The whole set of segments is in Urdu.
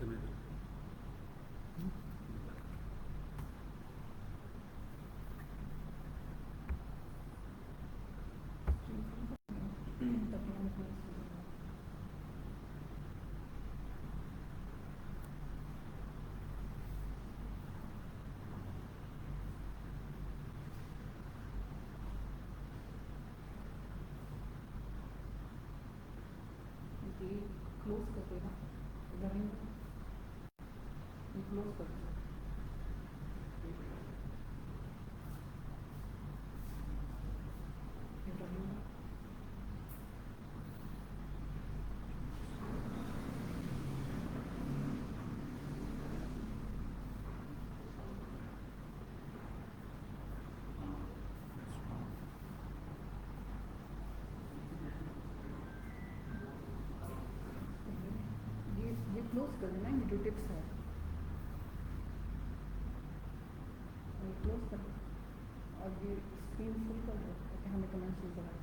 میں کلوز کر دے گا کلوز کر دے یہ کلوز کر دینا. یہ جو ٹپس ہے یہ کلوز کر دو اور یہ اسکرین فل کر دو تاکہ ہمیں کمنٹس نظر آئے.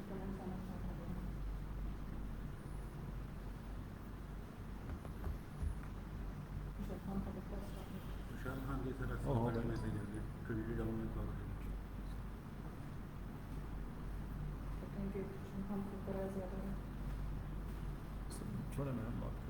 کمنٹس آنا اسٹارٹ ہو گئے. خان کا بچہ خوشحال خان کی طرف سے میسیج آ گیا کریڈٹ ڈاؤن میں کال کہ ہم کو کرایہ زیادہ ہے. چھوڑے میں بات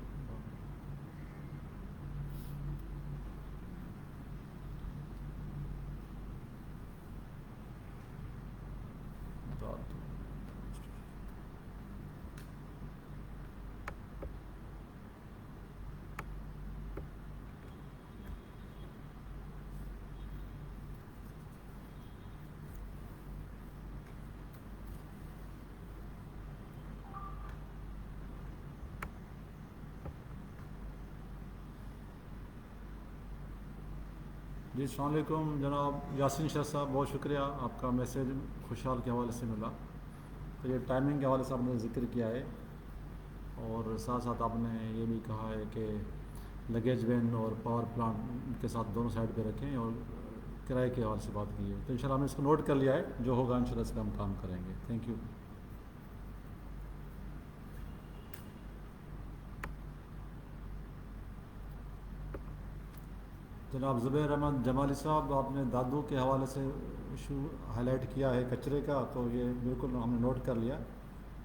جی السلام علیکم جناب یاسین شاہ صاحب، بہت شکریہ، آپ کا میسیج خوشحال کے حوالے سے ملا. تو یہ ٹائمنگ کے حوالے سے آپ نے ذکر کیا ہے اور ساتھ ساتھ آپ نے یہ بھی کہا ہے کہ لگیج وین اور پاور پلانٹ کے ساتھ دونوں سائڈ پہ رکھیں اور کرائے کے حوالے سے بات کی ہے. تو انشاءاللہ ہم نے اس کو نوٹ کر لیا ہے، جو ہوگا انشاءاللہ اس پہ ہم کام کریں گے. Thank you. جناب زبیر احمد جمالی صاحب، آپ نے دادو کے حوالے سے ایشو ہائی لائٹ کیا ہے کچرے کا، تو یہ بالکل ہم نے نوٹ کر لیا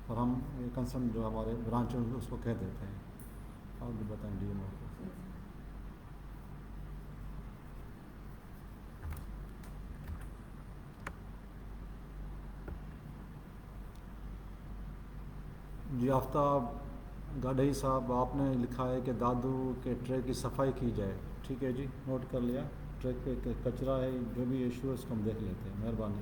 اور ہم یہ کنسرن جو ہمارے برانچ اس کو کہہ دیتے ہیں. آپ بھی بتائیں ڈی ایم او کو. جی آفتاب گاڈھئی صاحب، آپ نے لکھا ہے کہ دادو کے ٹریک کی صفائی کی جائے. ٹھیک ہے جی، نوٹ کر لیا. ٹریک پہ کچرا ہے، جو بھی ایشو ہے اس کو ہم دیکھ لیتے ہیں. مہربانی.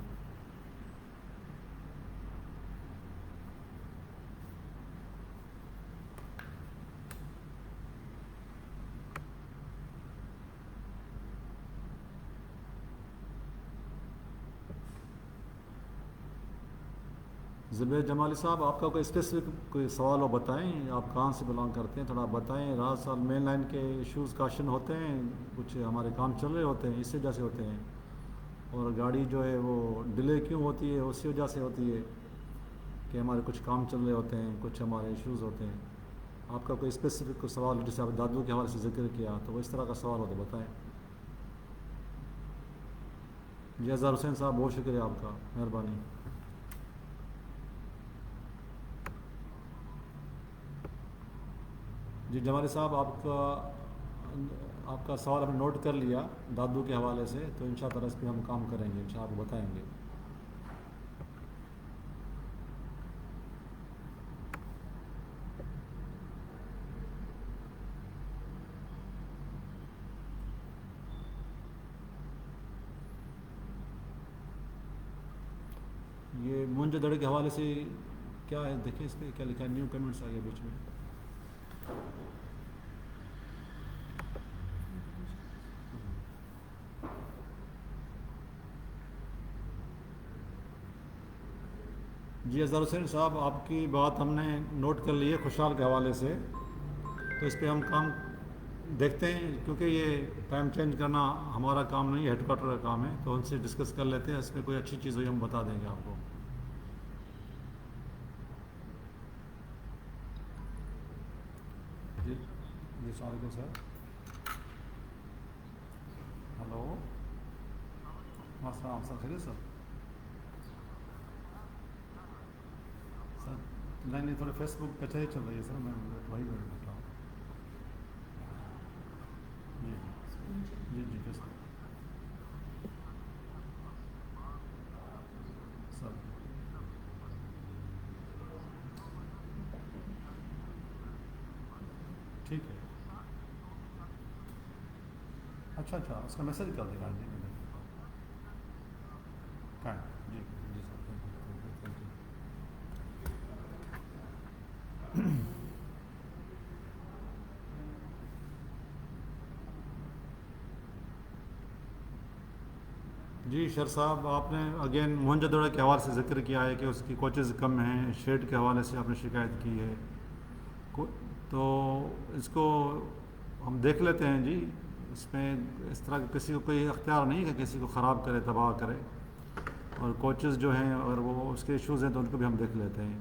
زبیر جمالی صاحب، آپ کا کوئی اسپیسیفک کوئی سوال ہو بتائیں. آپ کہاں سے بلانگ کرتے ہیں، تھوڑا بتائیں. رات سال مین لائن کے ایشوز کاشن ہوتے ہیں، کچھ ہمارے کام چل رہے ہوتے ہیں، اسی وجہ سے ہوتے ہیں. اور گاڑی جو ہے وہ ڈیلے کیوں ہوتی ہے، اسی وجہ سے ہوتی ہے کہ ہمارے کچھ کام چل رہے ہوتے ہیں، کچھ ہمارے ایشوز ہوتے ہیں. آپ کا کوئی اسپیسیفک کوئی سوال جیسے آپ دادو کے حوالے سے ذکر کیا، تو وہ اس طرح کا سوال ہو تو بتائیں. جی اظہر حسین صاحب، بہت شکریہ آپ کا، مہربانی. جی جمالی صاحب، آپ کا سوال ہم نے نوٹ کر لیا دادو کے حوالے سے، تو انشاءاللہ اس پہ ہم کام کریں گے، انشاءاللہ آپ کو بتائیں گے. یہ منج دڑ کے حوالے سے کیا ہے، دیکھیں اس پہ کیا لکھا ہے. نیو کمنٹس آ گیا بیچ میں. جی اظہر حسین صاحب، آپ کی بات ہم نے نوٹ کر لی ہے خوشحال کے حوالے سے، تو اس پہ ہم کام دیکھتے ہیں. کیونکہ یہ ٹائم چینج کرنا ہمارا کام نہیں ہے، ہیڈ کوارٹر کا کام ہے، تو ان سے ڈسکس کر لیتے ہیں. اس میں کوئی اچھی چیز ہوئی ہم بتا دیں گے آپ کو. جی السلام علیکم سر. ہلو. السلام سر, خیریت سر؟ سر نہیں تھوڑے فیس بک پہ چل رہی ہے سر, میں وہی دیکھ رہا ہوں. جی فیس بک سر. ٹھیک ہے. اچھا اس کا میسج کر دے گا. جی جی سر, تھینک یو. جی شر صاحب, آپ نے اگین موہنجو کے حوالے سے ذکر کیا ہے کہ اس کی کوچز کم ہیں, شیڈ کے حوالے سے آپ نے شکایت کی ہے. تو اس کو ہم دیکھ لیتے ہیں جی. اس میں اس طرح کسی کو کوئی اختیار نہیں ہے کہ کسی کو خراب کرے, تباہ کرے. اور کوچز جو ہیں اگر وہ اس کے ایشوز ہیں تو ان کو بھی ہم دیکھ لیتے ہیں.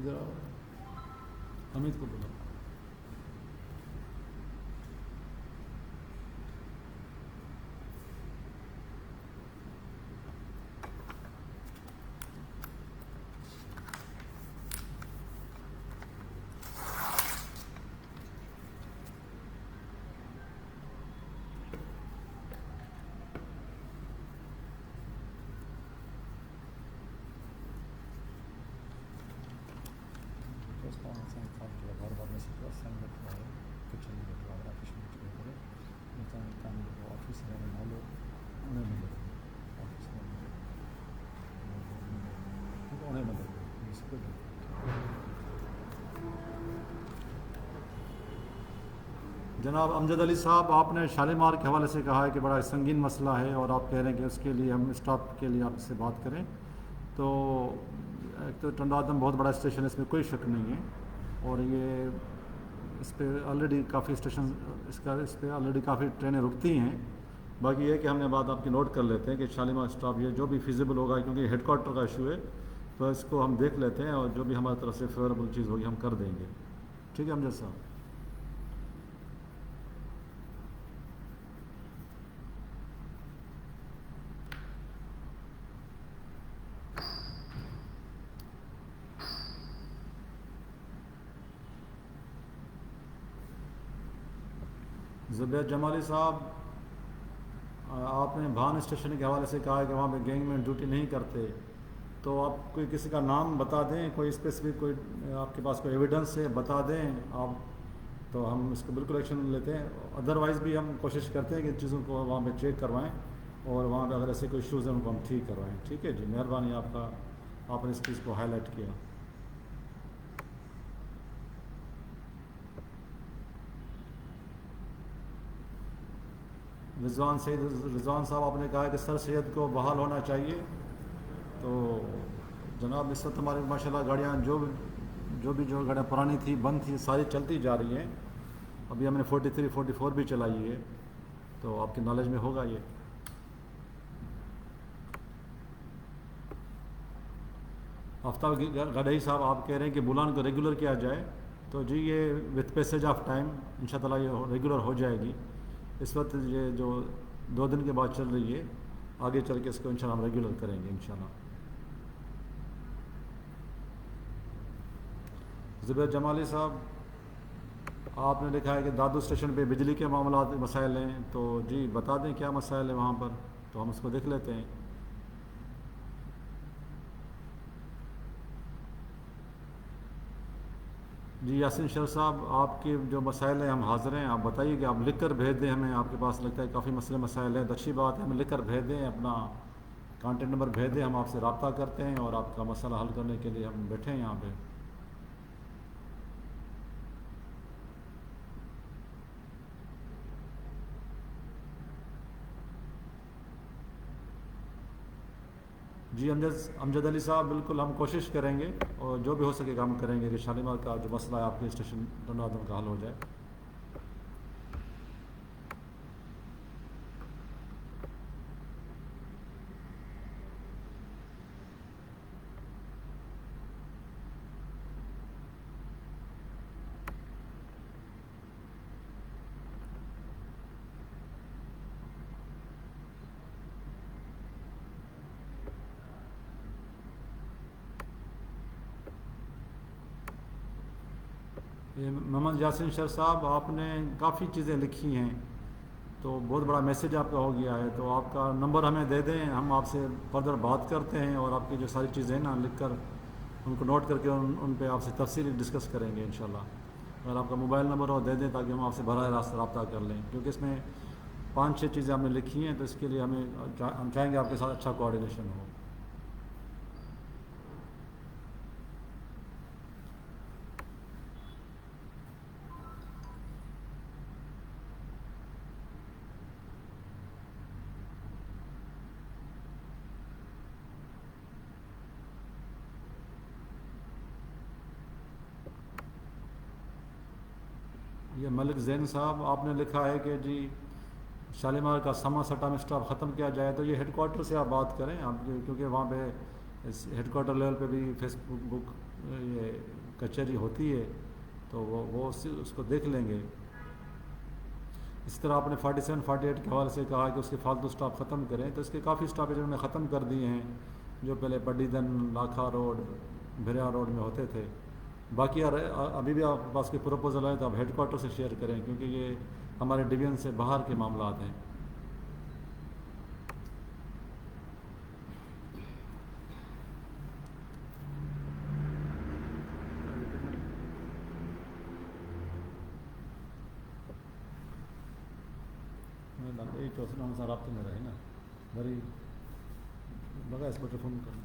ادھر حمید کو بولا. جناب امجد علی صاحب, آپ نے شالیمار کے حوالے سے کہا ہے کہ بڑا سنگین مسئلہ ہے اور آپ کہہ رہے ہیں کہ اس کے لیے ہم اسٹاف کے لیے آپ سے بات کریں. تو ایک تو ٹنڈوادم بہت بڑا اسٹیشن ہے, اس میں کوئی شک نہیں ہے. اور یہ اس پہ آلریڈی کافی اسٹیشن اس پہ آلریڈی کافی ٹرینیں رکتی ہیں. باقی یہ کہ ہم نے بات آپ کی نوٹ کر لیتے ہیں کہ شالیمار اسٹاف یہ جو بھی فیزیبل ہوگا, کیونکہ ہیڈ کوارٹر کا ایشو ہے, تو اس کو ہم دیکھ لیتے ہیں اور جو بھی ہماری طرف سے فیوریبل چیز ہوگی ہم کر دیں گے. ٹھیک ہے امجد صاحب؟ زبیر جمالی صاحب, آپ نے بھان اسٹیشن کے حوالے سے کہا ہے کہ وہاں پہ گینگ مین ڈیوٹی نہیں کرتے. تو آپ کوئی کسی کا نام بتا دیں, کوئی اسپیسیفک کوئی آپ کے پاس کوئی ایویڈنس ہے بتا دیں آپ, تو ہم اس کو بالکل ایکشن لیتے ہیں. ادروائز بھی ہم کوشش کرتے ہیں کہ چیزوں کو وہاں پہ چیک کروائیں اور وہاں پہ اگر ایسے کوئی ایشوز ہیں ان کو ہم ٹھیک کروائیں. ٹھیک ہے جی, مہربانی آپ کا, آپ نے اس چیز کو ہائی لائٹ کیا. رضوان صاحب, آپ نے کہا کہ سر سید کو بحال ہونا چاہیے. تو جناب اس وقت ہماری ماشاءاللہ گاڑیاں جو گاڑیاں پرانی تھی, بند تھی, ساری چلتی جا رہی ہیں. ابھی ہم نے 43 44 بھی چلائی ہے, تو آپ کی نالج میں ہوگا یہ. آفتاب گڈئی صاحب, آپ کہہ رہے ہیں کہ بولان کو ریگولر کیا جائے. تو جی یہ وتھ پیسیج آف ٹائم انشاءاللہ یہ ریگولر ہو جائے گی. اس وقت یہ جو 2 دن کے بعد چل رہی ہے, آگے چل کے اس کو انشاءاللہ ہم ریگولر کریں گے انشاءاللہ. زبیر جمالی صاحب, آپ نے لکھا ہے کہ دادو اسٹیشن پہ بجلی کے معاملات مسائل ہیں. تو جی بتا دیں کیا مسائل ہیں وہاں پر, تو ہم اس کو دیکھ لیتے ہیں. جی یاسین شر صاحب، آپ کے جو مسائل ہیں ہم حاضر ہیں، آپ بتائیے کہ آپ لکھ کر بھیج دیں ہمیں، آپ کے پاس لگتا ہے کافی مسئلے مسائل ہیں، تو اچھی بات ہے، ہمیں لکھ کر بھیج دیں، اپنا کانٹیکٹ نمبر بھیج دیں، ہم آپ سے رابطہ کرتے ہیں اور آپ کا مسئلہ حل کرنے کے لیے ہم بیٹھے ہیں یہاں پہ۔ جی امجد علی صاحب، بالکل ہم کوشش کریں گے اور جو بھی ہو سکے گا ہم کریں گے کہ شالیمار کا جو مسئلہ ہے آپ کے اسٹیشن دونوں آدم کا حل ہو جائے۔ یہ محمد یاسین شر صاحب، آپ نے کافی چیزیں لکھی ہیں، تو بہت بڑا میسیج آپ کا ہو گیا ہے، تو آپ کا نمبر ہمیں دے دیں، ہم آپ سے فردر بات کرتے ہیں اور آپ کی جو ساری چیزیں ہیں نا لکھ کر ان کو نوٹ کر کے ان پہ آپ سے تفصیلی ڈسکس کریں گے انشاءاللہ۔ اگر آپ کا موبائل نمبر ہو دے دیں تاکہ ہم آپ سے براہ راست رابطہ کر لیں، کیونکہ اس میں 5-6 چیزیں ہم نے لکھی ہیں، تو اس کے لیے ہم چاہیں گے آپ کے ساتھ اچھا کوآرڈینیشن ہو۔ یہ ملک زین صاحب، آپ نے لکھا ہے کہ جی شالیمار کا سما سٹا اسٹاف ختم کیا جائے، تو یہ ہیڈ کوارٹر سے آپ بات کریں، آپ کیونکہ وہاں پہ ہیڈ کوارٹر لیول پہ بھی فیس بک یہ کچہری ہوتی ہے، تو وہ اس کو دیکھ لیں گے۔ اس طرح آپ نے 47-48 کے حوالے سے کہا کہ اس کے فالتو اسٹاف ختم کریں، تو اس کے کافی اسٹاپ انہوں نے ختم کر دیے ہیں، جو پہلے پڈی دن، لاکھا روڈ، بھریا روڈ میں ہوتے تھے۔ باقی ابھی بھی آپ کے پاس کوئی پروپوزل ہے تو آپ ہیڈ کوارٹر سے شیئر کریں، کیونکہ یہ ہمارے ڈویژن سے باہر کے معاملات ہیں۔ یہ چوسنا ہم رابطے میں رہے نا بری لگا اس پر فون کر۔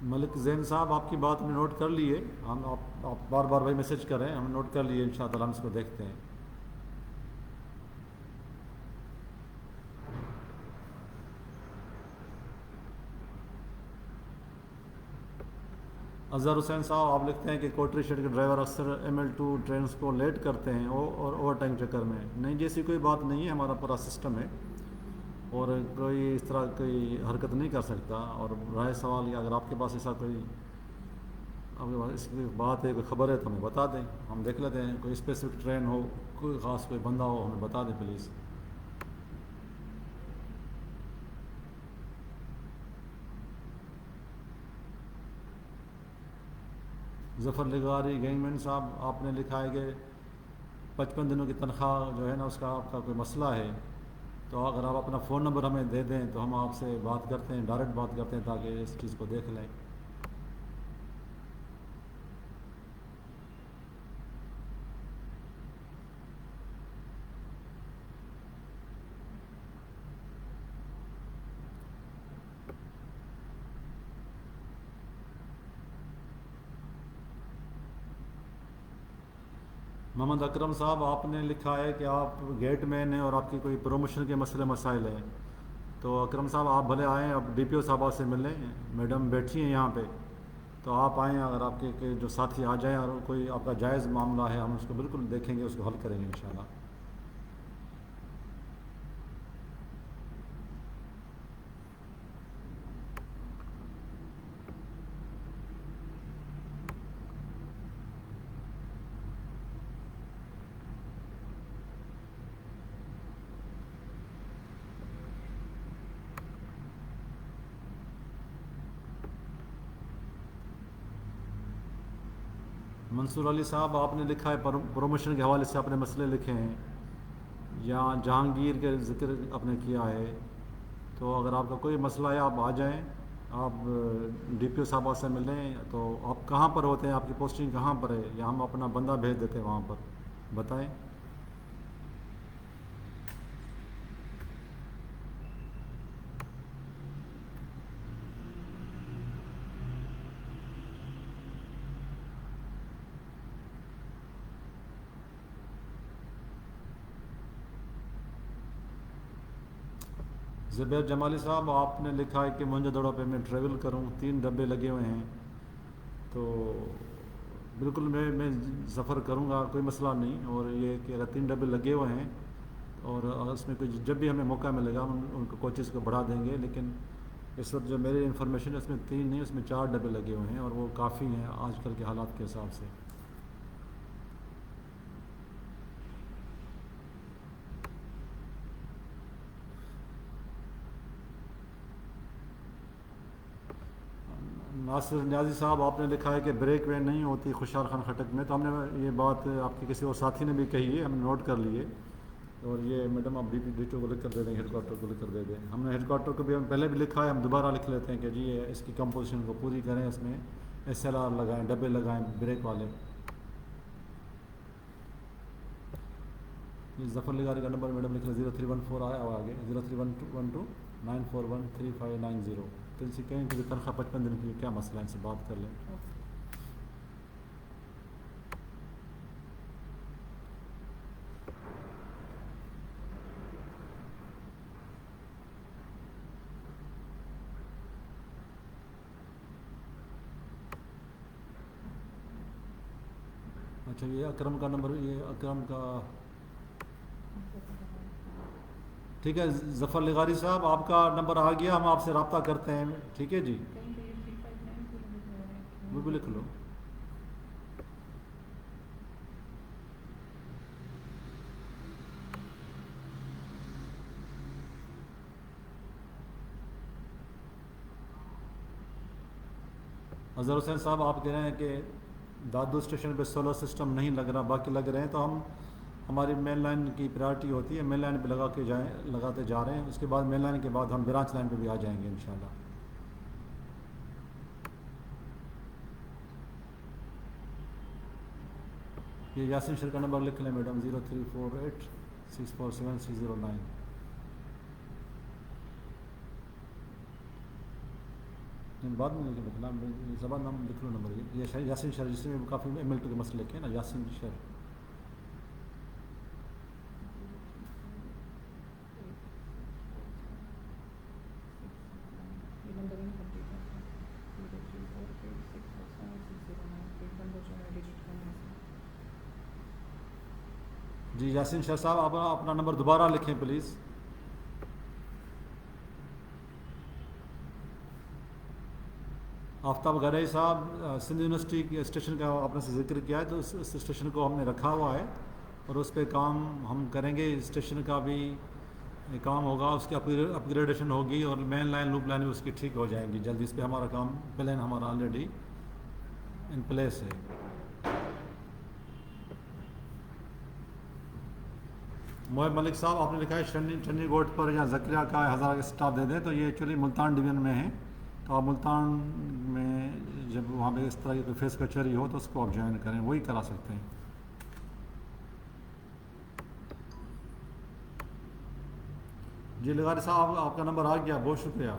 ملک زین صاحب، آپ کی بات ہم نے نوٹ کر لی ہے، ہم آپ بار بار بھائی میسج کریں، ہم نوٹ کر لیے، انشاءاللہ ہم اس کو دیکھتے ہیں۔ اظہر حسین صاحب، آپ لکھتے ہیں کہ کوٹری شیڈ کے ڈرائیور اکثر ML2 ٹرینز کو لیٹ کرتے ہیں اور اوور ٹائم چکر میں۔ نہیں، جیسی کوئی بات نہیں ہے، ہمارا پورا سسٹم ہے اور کوئی اس طرح کوئی حرکت نہیں کر سکتا۔ اور رائے سوال یا اگر آپ کے پاس ایسا کوئی آپ کے پاس اس کی بات ہے، کوئی خبر ہے تو ہمیں بتا دیں، ہم دیکھ لیتے ہیں۔ کوئی اسپیسیفک ٹرین ہو، کوئی خاص کوئی بندہ ہو، ہمیں بتا دیں پلیز۔ ظفر لغاری گینگ مین صاحب، آپ نے لکھا ہے کہ 55 دنوں کی تنخواہ جو ہے نا اس کا آپ کا کوئی مسئلہ ہے، تو اگر آپ اپنا فون نمبر ہمیں دے دیں تو ہم آپ سے بات کرتے ہیں، ڈائریکٹ بات کرتے ہیں تاکہ اس چیز کو دیکھ لیں۔ محمد اکرم صاحب، آپ نے لکھا ہے کہ آپ گیٹ مین ہیں اور آپ کی کوئی پروموشن کے مسئلے مسائل ہیں، تو اکرم صاحب آپ بھلے آئیں، اب DPO صاحبہ سے ملیں، میڈم بیٹھی ہیں یہاں پہ، تو آپ آئیں، اگر آپ کے جو ساتھی آ جائیں اور کوئی آپ کا جائز معاملہ ہے ہم اس کو بالکل دیکھیں گے، اس کو حل کریں گے انشاءاللہ۔ منصور علی صاحب، آپ نے لکھا ہے پروموشن کے حوالے سے اپنے مسئلے لکھے ہیں، یا جہانگیر کے ذکر آپ نے کیا ہے، تو اگر آپ کا کوئی مسئلہ ہے آپ آ جائیں آپ ڈی پی او صاحبہ سے ملیں تو آپ کہاں پر ہوتے ہیں, آپ کی پوسٹنگ کہاں پر ہے, یا ہم اپنا بندہ بھیج دیتے ہیں وہاں پر, بتائیں. زبیر جمالی صاحب, آپ نے لکھا ہے کہ موئنجو پہ میں ٹریول کروں, 3 ڈبے لگے ہوئے ہیں, تو بالکل میں سفر کروں گا, کوئی مسئلہ نہیں. اور یہ کہ اگر 3 ڈبے لگے ہوئے ہیں اور اس میں کچھ جب بھی ہمیں موقع ملے گا ہم ان کو کوچز کو بڑھا دیں گے, لیکن اس وقت جو میری انفارمیشن ہے اس میں 3 نہیں, اس میں 4 ڈبے لگے ہوئے ہیں, اور وہ کافی ہیں آج کل کے حالات کے حساب سے. ناصر نیازی صاحب, آپ نے لکھا ہے کہ بریک وے نہیں ہوتی خوشحال خان خٹک میں, تو ہم نے یہ بات آپ کے کسی اور ساتھی نے بھی کہی ہے, ہم نے نوٹ کر لیے. اور یہ میڈم آپ ڈی ٹی او کو لکھ کر دے دیں, ہیڈ کوارٹر کو لکھ کر دے دیں. ہم نے ہیڈ کوارٹر کو بھی ہم پہلے بھی لکھا ہے, ہم دوبارہ لکھ لیتے ہیں کہ جی یہ اس کی کمپوزیشن کو پوری کریں, اس میں SLR لگائیں, ڈبے لگائیں بریک والے. یہ ظفر لغاری کا نمبر میڈم لکھ لیں, 0314 آیا آگے 0312914590. تو ان سے کہیں کہ تنخواہ 55 دن کی کیا مسئلہ ہے, ان سے بات کر لیں. اچھا, یہ اکرم کا نمبر, یہ اکرم کا, ٹھیک ہے. ظفر لغاری صاحب, آپ کا نمبر آ گیا, ہم آپ سے رابطہ کرتے ہیں, ٹھیک ہے جی. کہیں پہ یہ 359 ہے. وہ بھی لکھ لو. اظہر حسین صاحب, آپ کہہ رہے ہیں کہ دادو اسٹیشن پہ سولر سسٹم نہیں لگ رہا, باقی لگ رہے ہیں, تو ہم ہماری مین لائن کی پریارٹی ہوتی ہے, مین لائن پہ لگاتے جا رہے ہیں. اس کے بعد مین لائن کے بعد ہم برانچ لائن پہ بھی آ جائیں گے انشاءاللہ. یہ یاسین شیر کا نمبر لکھ لیں میڈم, 0348647609. بعد میں لکھنا, زبان نام لکھ لو نمبر. یہ یاسین شیر, جس میں کافی ML2 کے مسئلے کے نا, یاسین شیر. یہ نمبر ان کمپلیٹ ہے. 0348647609. ایک نمبر جو ہے ڈیجٹ کرنا ہے. جی یاسین شیر صاحب, آپ اپنا نمبر دوبارہ لکھیں پلیز. آفتاب غرئی صاحب, سندھ یونیورسٹی کے اسٹیشن کا آپ نے سے ذکر کیا ہے, تو اس اسٹیشن کو ہم نے رکھا ہوا ہے, اور اس پہ کام ہم کریں گے. اسٹیشن کا بھی کام ہوگا, اس کی اپگریڈیشن ہوگی, اور مین لائن لوپ لائن بھی اس کی ٹھیک ہو جائیں گی جلدی. اس پہ ہمارا کام پلان ہمارا آلریڈی ان پلیس ہے. محب ملک صاحب, آپ نے لکھا ہے چنی گوٹ پر یا زکریہ کا 1000 اسٹاف دے دیں, تو یہ ایکچولی ملتان ڈویژن میں ہے, تو آپ ملتان میں جب وہاں پہ اس طرح کی کوئی فیس کچہری ہو تو اس کو آپ جوائن کریں, وہی کرا سکتے ہیں. جی لغاری صاحب, آپ کا نمبر آ گیا, بہت شکریہ.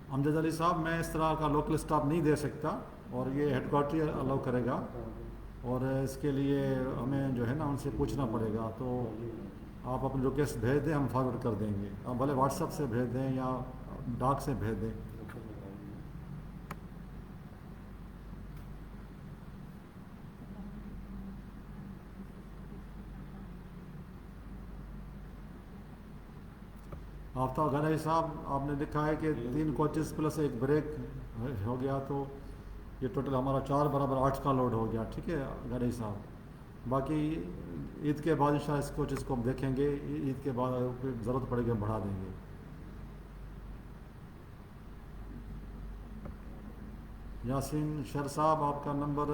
امجد علی صاحب, میں اس طرح کا لوکل اسٹاف نہیں دے سکتا, اور یہ ہیڈ کوارٹر الاؤ کرے گا, اور اس کے لیے ہمیں جو ہے نا ان سے پوچھنا پڑے گا. تو آپ اپنے لوکیشن بھیج دیں, ہم فارورڈ کر دیں گے. آپ بھلے واٹس ایپ سے بھیج دیں یا ڈاک سے بھیج دیں. آفتاب غنائی صاحب, آپ نے لکھا ہے کہ 3 کوچز پلس 1 بریک ہو گیا, تو یہ ٹوٹل ہمارا 4 برابر 8 کا لوڈ ہو گیا. ٹھیک ہے غنائی صاحب, باقی عید کے بعد انشاءاللہ اس کوچز کو ہم دیکھیں گے, عید کے بعد اگر کوئی ضرورت پڑے گی ہم بڑھا دیں گے. یاسین شیر صاحب, آپ کا نمبر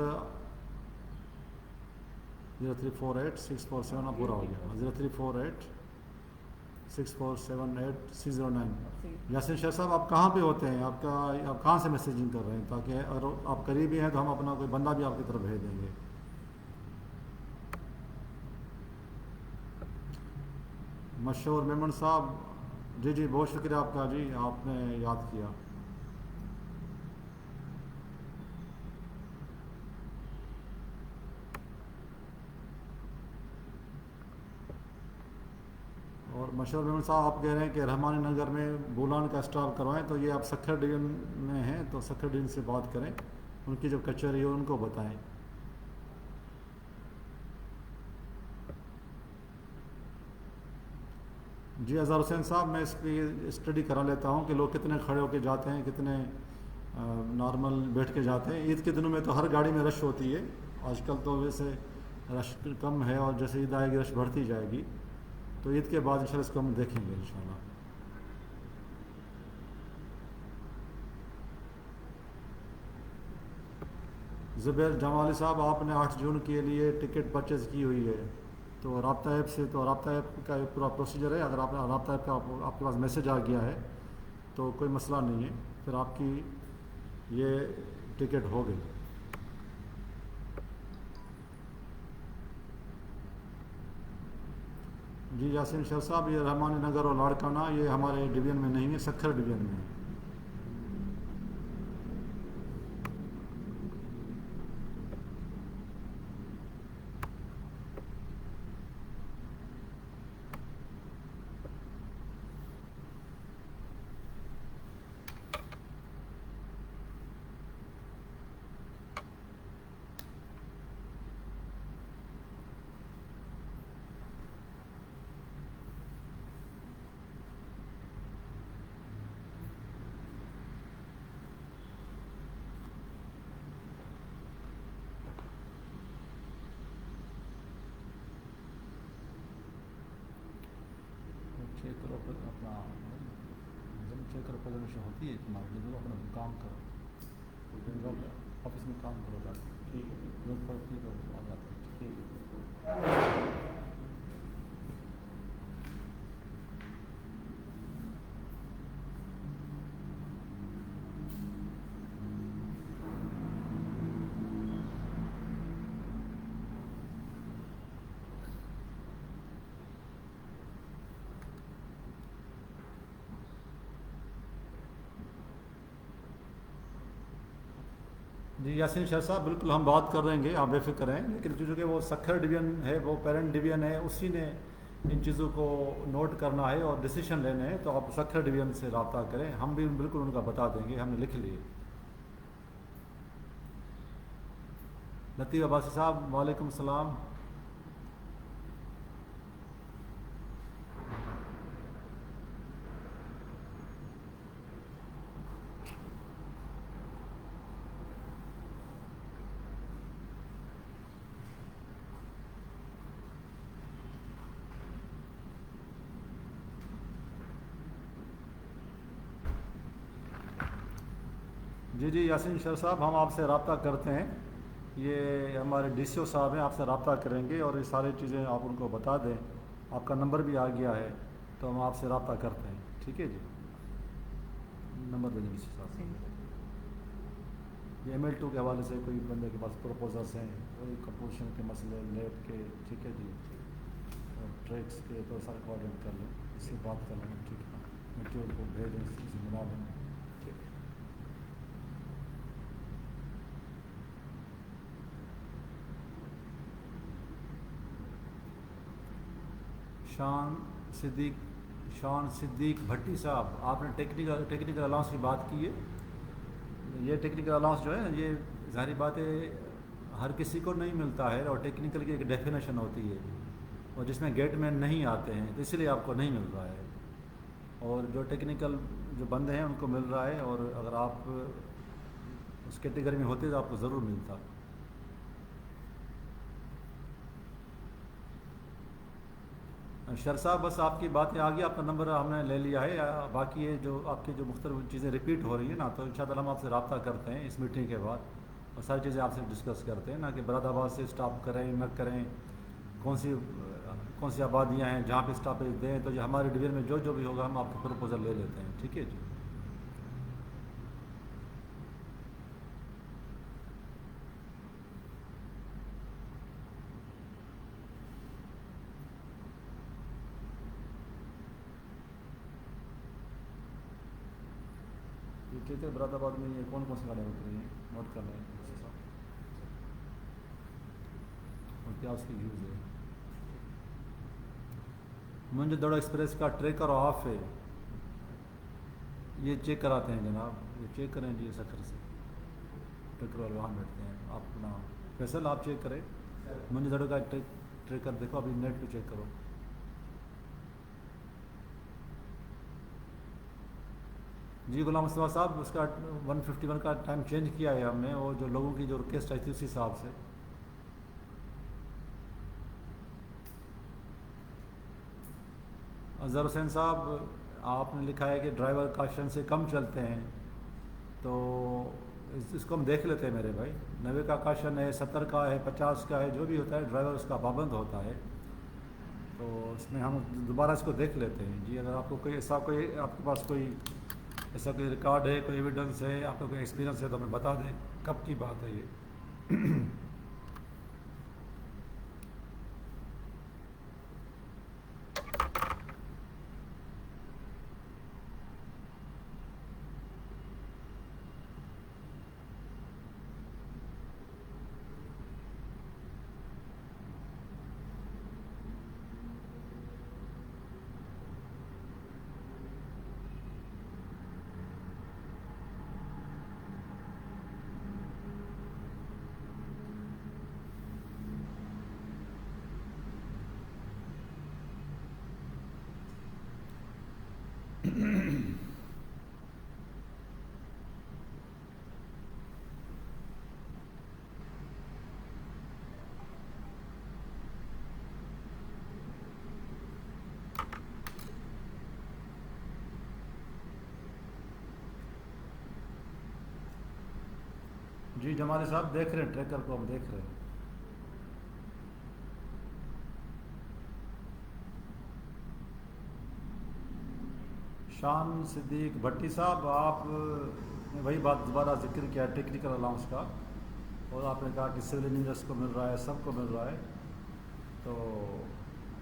0348 647 پورا ہو گیا 0348 6478609 یاسین شاہ صاحب آپ کہاں پہ ہوتے ہیں؟ آپ کہاں سے میسیجنگ کر رہے ہیں؟ تاکہ اگر آپ قریبی ہیں تو ہم اپنا کوئی بندہ بھی آپ کی طرف بھیج دیں گے. مشہور میمن صاحب جی بہت شکریہ آپ کا جی، آپ نے یاد کیا. اور مشہور میمن صاحب آپ کہہ رہے ہیں کہ رحمانی نگر میں بولان کا اسٹال کروائیں، تو یہ آپ سکھر ڈویژن میں ہیں تو سکھر ڈویژن سے بات کریں، ان کی جو کچہری ہے ان کو بتائیں. جی اظہر حسین صاحب میں اس کی اسٹڈی کرا لیتا ہوں کہ لوگ کتنے کھڑے ہو کے جاتے ہیں، کتنے نارمل بیٹھ کے جاتے ہیں. عید کے دنوں میں تو ہر گاڑی میں رش ہوتی ہے، آج کل تو ویسے رش کم ہے، اور جیسے عید آئے گی رش بڑھتی جائے گی، تو عید کے بعد انشاءاللہ اس کو ہم دیکھیں گے انشاءاللہ. زبیر جمالی صاحب آپ نے 8 جون کے لیے ٹکٹ پرچیز کی ہوئی ہے، تو رابطہ ایپ سے، تو رابطہ ایپ کا ایک پورا پروسیجر ہے. اگر آپ رابطہ ایپ کا آپ کے پاس میسیج آ گیا ہے تو کوئی مسئلہ نہیں ہے، پھر آپ کی یہ ٹکٹ ہو گئی. جی یاسین شاہ صاحب یہ رحمانی نگر اور لاڑکانہ یہ ہمارے ڈویژن میں نہیں ہے، سکھر ڈویژن میں ہے. اپنا چیک ریپرزنٹیشن ہوتی ہے، اتنا اپنا کام کرو، آفس میں کام کرو جا کے، ٹھیک ہے ضرورت پڑتی ہے تو آ جاتے ہیں. ٹھیک ہے. جی یاسین شاہ صاحب بالکل ہم بات کر رہیں گے، آپ بے فکر رہیں، لیکن چونکہ وہ سکھر ڈویژن ہے، وہ پیرنٹ ڈویژن ہے، اسی نے ان چیزوں کو نوٹ کرنا ہے اور ڈیسیشن لینے ہیں، تو آپ سکھر ڈویژن سے رابطہ کریں، ہم بھی بالکل ان کا بتا دیں گے، ہم نے لکھ لیے. لطیف عباسی صاحب وعلیکم السلام. جی یاسین شاہ صاحب ہم آپ سے رابطہ کرتے ہیں، یہ ہمارے ڈی سی او صاحب ہیں، آپ سے رابطہ کریں گے اور یہ ساری چیزیں آپ ان کو بتا دیں. آپ کا نمبر بھی آ گیا ہے تو ہم آپ سے رابطہ کرتے ہیں. ٹھیک ہے جی، نمبر دے دیں ڈی سی صاحب. یہ ML2 کے حوالے سے کوئی بندے کے پاس پروپوزلس ہیں، کوئی کمپوزیشن کے مسئلے، لیب کے، ٹھیک ہے جی، اور ٹریکس کے، تو سارے کوآرڈینیٹ کر لیں، اس سے بات کر لیں. ٹھیک ہے، میٹیریل کو بھیج دیں، اس سے ملا لیں. شان صدیق بھٹی صاحب آپ نے ٹیکنیکل الاؤنس کی بات کی ہے. یہ ٹیکنیکل الاؤنس جو ہے یہ ظاہری بات ہے ہر کسی کو نہیں ملتا ہے، اور ٹیکنیکل کی ایک ڈیفینیشن ہوتی ہے، اور جس میں گیٹ مین نہیں آتے ہیں تو اس لیے آپ کو نہیں مل رہا ہے، اور جو ٹیکنیکل جو بندے ہیں ان کو مل رہا ہے، اور اگر آپ اس کیٹیگری میں ہوتے تو آپ کو ضرور ملتا. شر صاحب بس آپ کی باتیں آ گئی، آپ کا نمبر ہم نے لے لیا ہے، باقی یہ جو آپ کی جو مختلف چیزیں ریپیٹ ہو رہی ہیں نا، تو انشاءاللہ ہم آپ سے رابطہ کرتے ہیں اس میٹنگ کے بعد، اور ساری چیزیں آپ سے ڈسکس کرتے ہیں، نہ کہ براد آباد سے اسٹاپ کریں نہ کریں کون سی آبادیاں ہیں جہاں پہ اسٹاپیج دیں، تو یہ ہمارے ڈویژن میں جو بھی ہوگا ہم آپ کو پروپوزل لے لیتے ہیں. ٹھیک ہے جی. ٹھیک ہے. براد آباد میں یہ کون سی گاڑیاں اتری ہیں نوٹ کر لیں اور کیا اس کی ویوز ہے. منجو دڑو ایکسپریس کا ٹریکر آف ہے، یہ چیک کراتے ہیں جناب، یہ چیک کریں جی سکھر سے، ٹریکر والے وہاں بیٹھتے ہیں. آپ اپنا فیصل آپ چیک کریں منجو دڑو کا ٹریکر دیکھو، ابھی نیٹ پہ چیک کرو. جی غلام مصطفیٰ صاحب، اس کا 151 کا ٹائم چینج کیا ہے ہم نے، اور جو لوگوں کی جو ریکویسٹ آئی تھی اسی حساب سے. اظہر حسین صاحب، آپ نے لکھا ہے کہ ڈرائیور کاشن سے کم چلتے ہیں، تو اس کو ہم دیکھ لیتے ہیں میرے بھائی. 90 کا کاشن ہے، 70 کا ہے، 50 کا ہے، جو بھی ہوتا ہے ڈرائیور اس کا پابند ہوتا ہے. تو اس میں ہم دوبارہ اس کو دیکھ لیتے ہیں جی. اگر آپ کو کوئی ایسا آپ کے پاس کوئی ایسا کوئی ریکارڈ ہے، کوئی ایویڈنس ہے، آپ کو کوئی ایکسپیرینس ہے تو ہمیں بتا دیں کب کی بات ہے یہ. جی جمالی صاحب دیکھ رہے ہیں، ٹریکر کو ہم دیکھ رہے ہیں. شان صدیق بھٹی صاحب، آپ نے وہی بات دوبارہ ذکر کیا ٹیکنیکل الاؤنس کا، اور آپ نے کہا کہ سول انجینئرس کو مل رہا ہے، سب کو مل رہا ہے. تو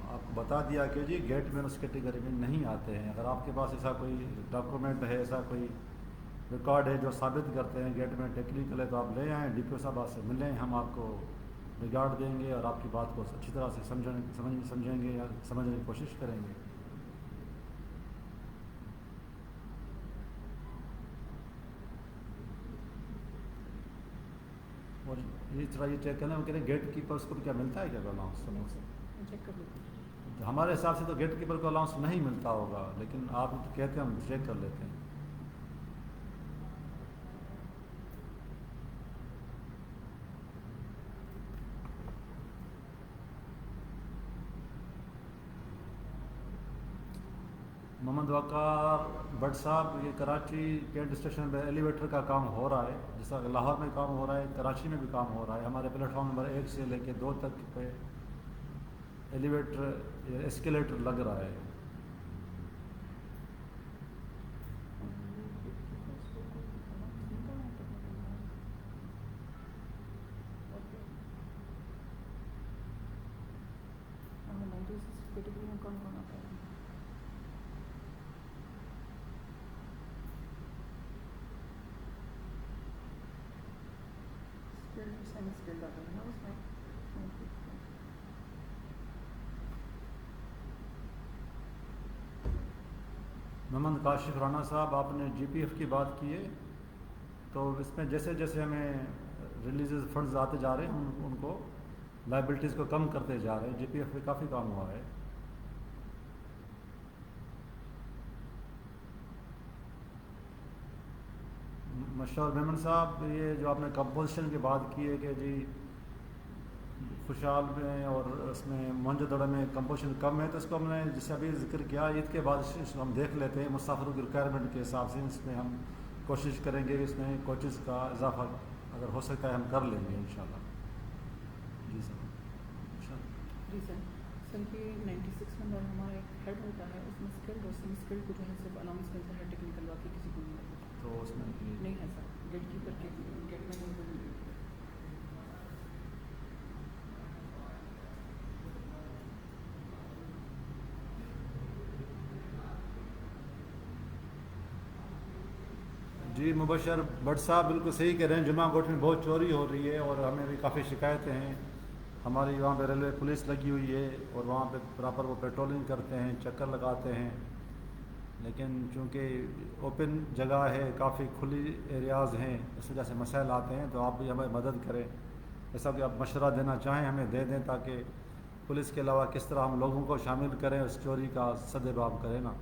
آپ کو بتا دیا کہ جی گیٹ مین اس کیٹیگری میں نہیں آتے ہیں. اگر آپ کے پاس ایسا کوئی ڈاکومنٹ ہے، ایسا کوئی ریکارڈ ہے جو ثابت کرتے ہیں گیٹ مین ٹیکنیکل ہے، تو آپ لے آئیں، ڈی پی او صاحب سے ملیں، ہم آپ کو ریگارڈ دیں گے اور آپ کی بات کو اچھی طرح سے سمجھیں گے یا سمجھنے کی کوشش کریں گے. اور یہ طرح یہ چیک کرنا ہے، وہ کہہ رہے ہیں گیٹ کیپرس کو کیا ملتا ہے کیا الاؤنس سے؟ چیک کر لیتے ہیں. ہمارے حساب سے تو گیٹ کیپر کو الاؤنس نہیں ملتا ہوگا، لیکن آپ کہتے ہیں ہم چیک کر لیتے ہیں. محمد وقار بٹ صاحب، یہ کراچی کینٹ اسٹیشن پہ ایلیویٹر کا کام ہو رہا ہے، جس طرح لاہور میں کام ہو رہا ہے، کراچی میں بھی کام ہو رہا ہے. ہمارے پلیٹ فارم نمبر 1 سے لے کے 2 تک پہ ایلیویٹر ایسکیلیٹر لگ رہا ہے. کیٹیگری میں کون کون آتا ہے؟ سیمی اسکلڈ آتا ہے نا اس میں. محمد کاشف رانا صاحب، آپ نے جی پی ایف کی بات کی ہے، تو اس میں جیسے جیسے ہمیں ریلیزز فنڈز آتے جا رہے ہیں ہم ان کو لائبلٹیز کو کم کرتے جا رہے ہیں. جی پی ایف پہ کافی کام ہوا ہے. مشہور میمن صاحب، یہ جو آپ نے کمپوزیشن کی بات کی ہے کہ جی خوشحال میں اور اس میں موہنجو دڑو میں کمپوزیشن کم ہے، تو اس کو ہم نے جیسے ابھی ذکر کیا عید کے بعد اس کو ہم دیکھ لیتے ہیں مسافروں کی ریکوائرمنٹ کے حساب سے. اس میں ہم کوشش کریں گے اس میں کوچز کا اضافہ اگر ہو سکتا ہے ہم کر لیں گے انشاءاللہ. جی سر. جی سر یہ 96 نمبر ہمارا ایک ہیڈ ہوتا ہے، اس میں اسکلڈ اور سیمی اسکلڈ کو جو ہے صرف الاؤنس ملتا ہے، ٹیکنیکل باقی کسی کو نہیں ملتا. تو اس میں نہیں ہے سر، گیٹ کیپر کے گیٹ میں نہیں ملتا. جی مبشر بٹ صاحب بالکل صحیح کہہ رہے ہیں، جمعہ گوٹ میں بہت چوری ہو رہی ہے اور ہمیں بھی کافی شکایتیں ہیں. ہماری وہاں پہ ریلوے پولیس لگی ہوئی ہے اور وہاں پہ پراپر وہ پیٹرولنگ کرتے ہیں، چکر لگاتے ہیں، لیکن چونکہ اوپن جگہ ہے، کافی کھلی ایریاز ہیں، اس وجہ سے مسائل آتے ہیں. تو آپ بھی ہمیں مدد کریں، ایسا کہ آپ مشورہ دینا چاہیں ہمیں دے دیں، تاکہ پولیس کے علاوہ کس طرح ہم لوگوں کو شامل کریں، اس چوری کا سد باب کریں نا.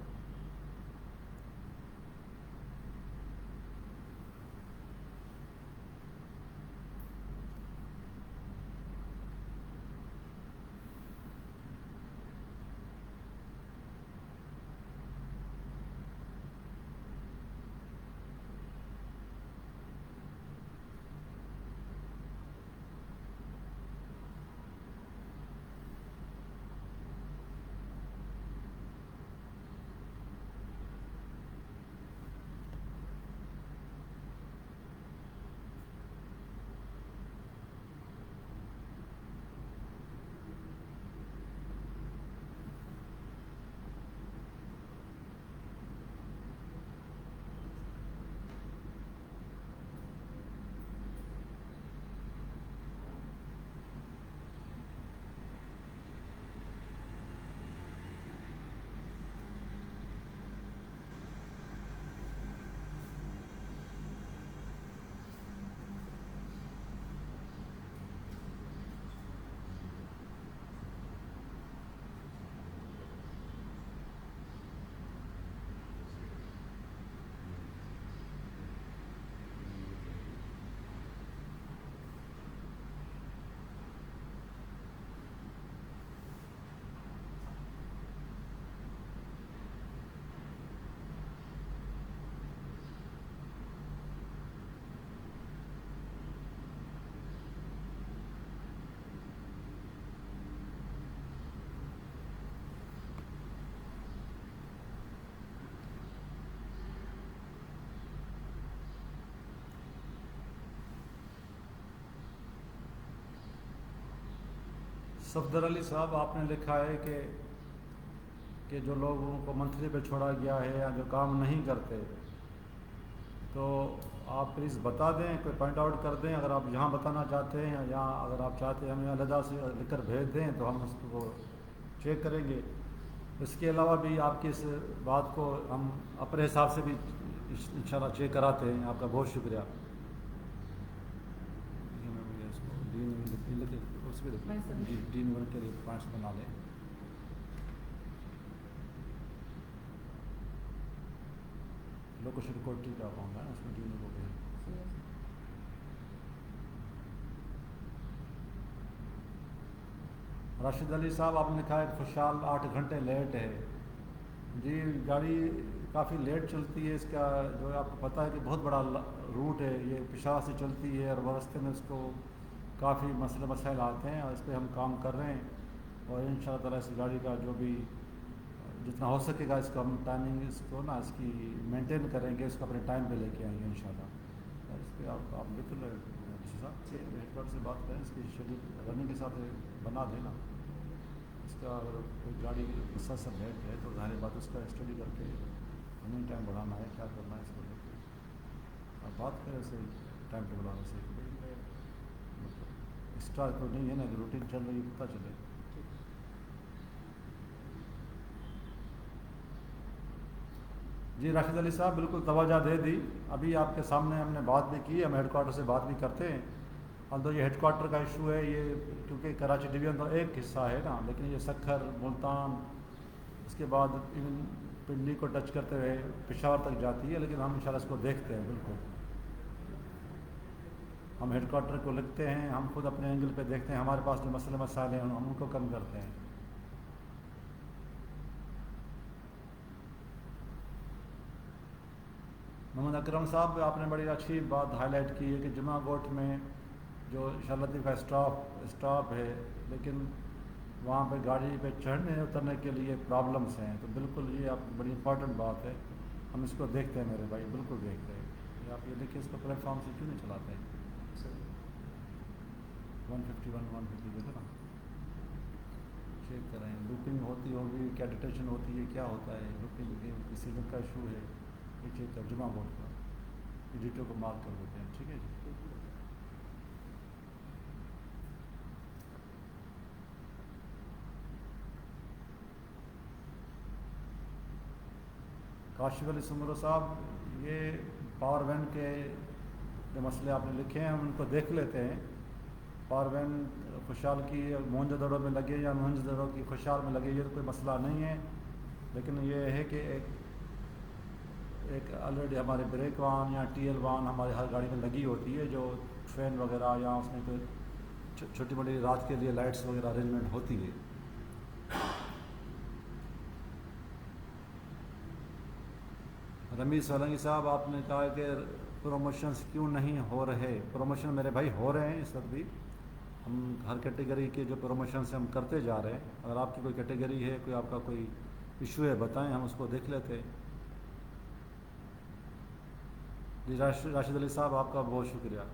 صفدر علی صاحب، آپ نے لکھا ہے کہ جو لوگوں کو منتھلی پہ چھوڑا گیا ہے یا جو کام نہیں کرتے، تو آپ پلیز بتا دیں، کوئی پوائنٹ آؤٹ کر دیں. اگر آپ یہاں بتانا چاہتے ہیں یا اگر آپ چاہتے ہیں ہمیں علیحدہ سے لکھ کر بھیج دیں تو ہم اس کو چیک کریں گے. اس کے علاوہ بھی آپ کی اس بات کو ہم اپنے حساب سے بھی انشاءاللہ چیک کراتے ہیں. آپ کا بہت شکریہ. اس پہ جی ڈی نمبر کے لیے پوائنٹس بنا لیں. لوکیشن کوڈ ٹھیک آپ ہوگا اس میں ڈی نمبر کو. راشد علی صاحب، آپ نے لکھا ہے خوشحال 8 گھنٹے لیٹ ہے. جی گاڑی کافی لیٹ چلتی ہے. اس کا جو ہے آپ کو پتہ ہے کہ بہت بڑا روٹ ہے، یہ پشاور سے چلتی ہے اور راستے میں اس کو کافی مسائل آتے ہیں اور اس پہ ہم کام کر رہے ہیں. اور ان شاء اللہ تعالیٰ اس گاڑی کا جو بھی جتنا ہو سکے گا اس کو ہم ٹائمنگ اس کو نا اس کی مینٹین کریں گے، اس کو اپنے ٹائم پہ لے کے آئیں گے ان شاء اللہ. اس پہ آپ بالکل کسی صاحب سے ہیڈ کوارٹر سے بات کریں، اس کی شیڈول رننگ کے ساتھ بنا دینا. اس کا اگر کوئی گاڑی مسلسل لیٹ ہے تو ظاہر بات اس کا اسٹڈی کر کے رننگ ٹائم بڑھانا ہے، کیا کرنا ہے اس کو لے کے آپ بات کریں. اسے ٹائم پہ بڑھانے سے ایکسٹرا تو نہیں ہے نا، کہ روٹین چل رہی ہے پتہ چلے. جی راشد علی صاحب بالکل توجہ دے دی. ابھی آپ کے سامنے ہم نے بات بھی کی، ہم ہیڈ کوارٹر سے بات بھی کرتے ہیں. البتہ یہ ہیڈ کوارٹر کا ایشو ہے، یہ کیونکہ کراچی ڈویژن تو ایک حصہ ہے نا، لیکن یہ سکھر، ملتان، اس کے بعد ایون پنڈی کو ٹچ کرتے ہوئے پشاور تک جاتی ہے. لیکن ہم انشاءاللہ اس کو دیکھتے ہیں. بالکل ہم ہیڈ کوارٹر کو لکھتے ہیں، ہم خود اپنے اینگل پہ دیکھتے ہیں، ہمارے پاس جو مسائل ہیں ہم ان کو کم کرتے ہیں. محمد اکرم صاحب، آپ نے بڑی اچھی بات ہائی لائٹ کی ہے کہ جمعہ گوٹ میں جو شاہ لطیف کا اسٹاف ہے، لیکن وہاں پہ گاڑی پہ چڑھنے اترنے کے لیے پرابلمس ہیں. تو بالکل یہ آپ بڑی امپورٹنٹ بات ہے, ہم اس کو دیکھتے ہیں میرے بھائی, بالکل دیکھتے ہیں. یہ آپ یہ دیکھیں اس کو پلیٹ فارم سے کیوں نہیں چلاتے ہیں؟ 151 150 دیکھو نا, چیک کریں لوپنگ ہوتی ہوگی, کیا ڈیٹیشن ہوتی ہے, کیا ہوتا ہے لوپنگ, کسی دن کا ایشو ہے, یہ چیک ترجمہ بورڈ کا ایڈیٹر کو مارک کر دیتے ہیں. ٹھیک ہے جی. کاشف علی سمرو صاحب, یہ پاور وین کے جو مسئلے آپ نے لکھے ہیں ہم ان کو دیکھ لیتے ہیں. پاور وین خوشحال کی مونجہ دڑوں میں لگے یا مونجہ دڑوں کی خوشحال میں لگے, یہ تو کوئی مسئلہ نہیں ہے, لیکن یہ ہے کہ ایک آلریڈی ہمارے بریک وان یا ٹی ایل وان ہماری ہر گاڑی میں لگی ہوتی ہے, جو فین وغیرہ یا اس میں کوئی چھوٹی موٹی رات کے لیے لائٹس وغیرہ ارینجمنٹ ہوتی ہے. رمیز سولنگی صاحب, آپ نے کہا کہ پروموشنز کیوں نہیں ہو رہے؟ پروموشن میرے بھائی ہو رہے ہیں اس وقت بھی, ہم ہر کیٹیگری کے جو پروموشنز ہم کرتے جا رہے ہیں. اگر آپ کی کوئی کیٹیگری ہے, کوئی آپ کا کوئی ایشو ہے بتائیں, ہم اس کو دیکھ لیتے ہیں. جی راشد علی صاحب, آپ کا بہت شکریہ.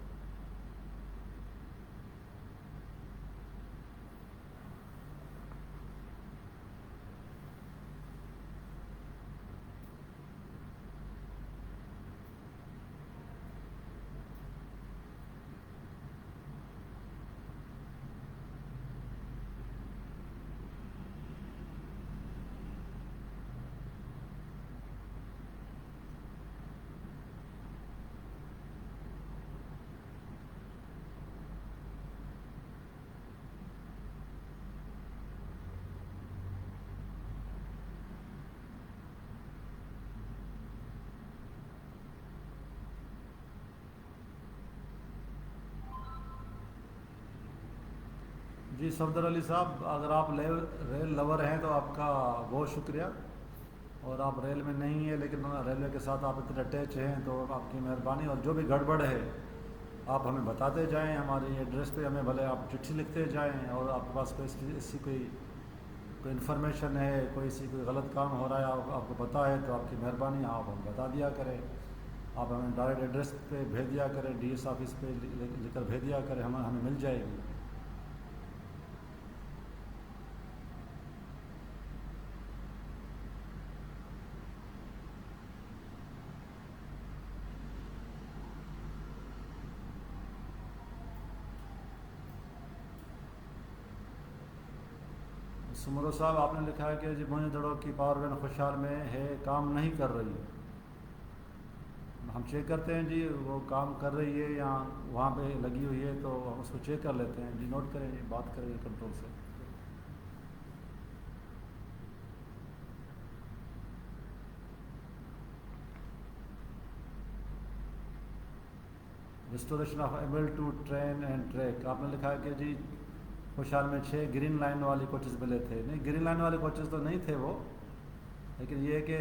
جی صفدر علی صاحب, اگر آپ ریل لور ہیں تو آپ کا بہت شکریہ, اور آپ ریل میں نہیں ہیں لیکن ریلوے کے ساتھ آپ اتنے اٹیچ ہیں, تو آپ کی مہربانی, اور جو بھی گڑبڑ ہے آپ ہمیں بتاتے جائیں. ہماری ایڈریس پہ ہمیں بھلے آپ چٹھی لکھتے جائیں, اور آپ کے پاس کوئی انفارمیشن ہے, کوئی غلط کام ہو رہا ہے, آپ کو پتہ ہے, تو آپ کی مہربانی آپ ہمیں بتا دیا کریں. آپ ہمیں ڈائریکٹ ایڈریس پہ بھیج دیا کریں, ڈی ایس آفس پہ لکھ کر بھیج دیا کریں, ہمیں مل جائے گی. سمرو صاحب, آپ نے لکھا ہے کہ جی مونجہ دڑوں کی پاور وین خوشحال میں ہے, کام نہیں کر رہی. ہم چیک کرتے ہیں جی, وہ کام کر رہی ہے یا وہاں پہ لگی ہوئی ہے, تو ہم اس کو چیک کر لیتے ہیں جی. نوٹ کریں جی, بات کریں کنٹرول سے. Restoration of able to train and track, آپ نے لکھا ہے کہ جی خوشحال میں 6 گرین لائن والی کوچز ملے تھے. نہیں, گرین لائن والے کوچز تو نہیں تھے وہ, لیکن یہ کہ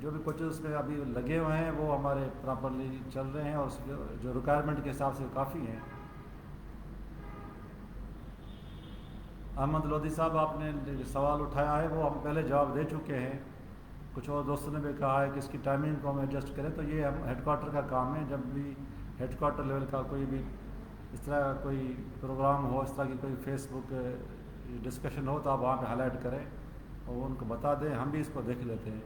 جو بھی کوچز میں ابھی لگے ہوئے ہیں وہ ہمارے پراپرلی چل رہے ہیں, اور جو ریکوائرمنٹ کے حساب سے کافی ہیں. احمد لودھی صاحب, آپ نے سوال اٹھایا ہے وہ ہم پہلے جواب دے چکے ہیں. کچھ اور دوستوں نے بھی کہا ہے کہ اس کی ٹائمنگ کو ہم ایڈجسٹ کریں, تو یہ ہم ہیڈ کوارٹر کا کام ہے. جب بھی ہیڈ کوارٹر لیول کا کوئی بھی اس طرح کا کوئی پروگرام ہو, اس طرح کی کوئی فیس بک ڈسکشن ہو, تو آپ وہاں پہ ہائی لائٹ کریں اور ان کو بتا دیں, ہم بھی اس کو دیکھ لیتے ہیں.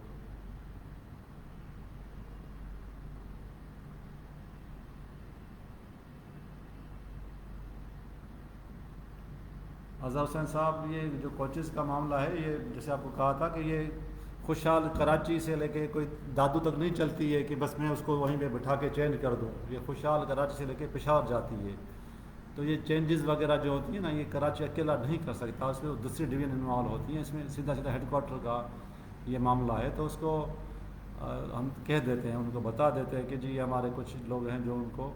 اظہر حسین صاحب, یہ جو کوچز کا معاملہ ہے, یہ جیسے آپ کو کہا تھا کہ یہ خوشحال کراچی سے لے کے کوئی دادو تک نہیں چلتی ہے کہ بس میں اس کو وہیں پہ بٹھا کے چینج کر دوں. یہ خوشحال کراچی سے لے کے پشاور جاتی ہے, تو یہ چینجز وغیرہ جو ہوتی ہیں نا, یہ کراچی اکیلا نہیں کر سکتا, اس میں دوسری ڈویژن انوالو ہوتی ہیں. اس میں سیدھا ہیڈ کوارٹر کا یہ معاملہ ہے, تو اس کو ہم کہہ دیتے ہیں, ان کو بتا دیتے ہیں کہ جی ہمارے کچھ لوگ ہیں جو ان کو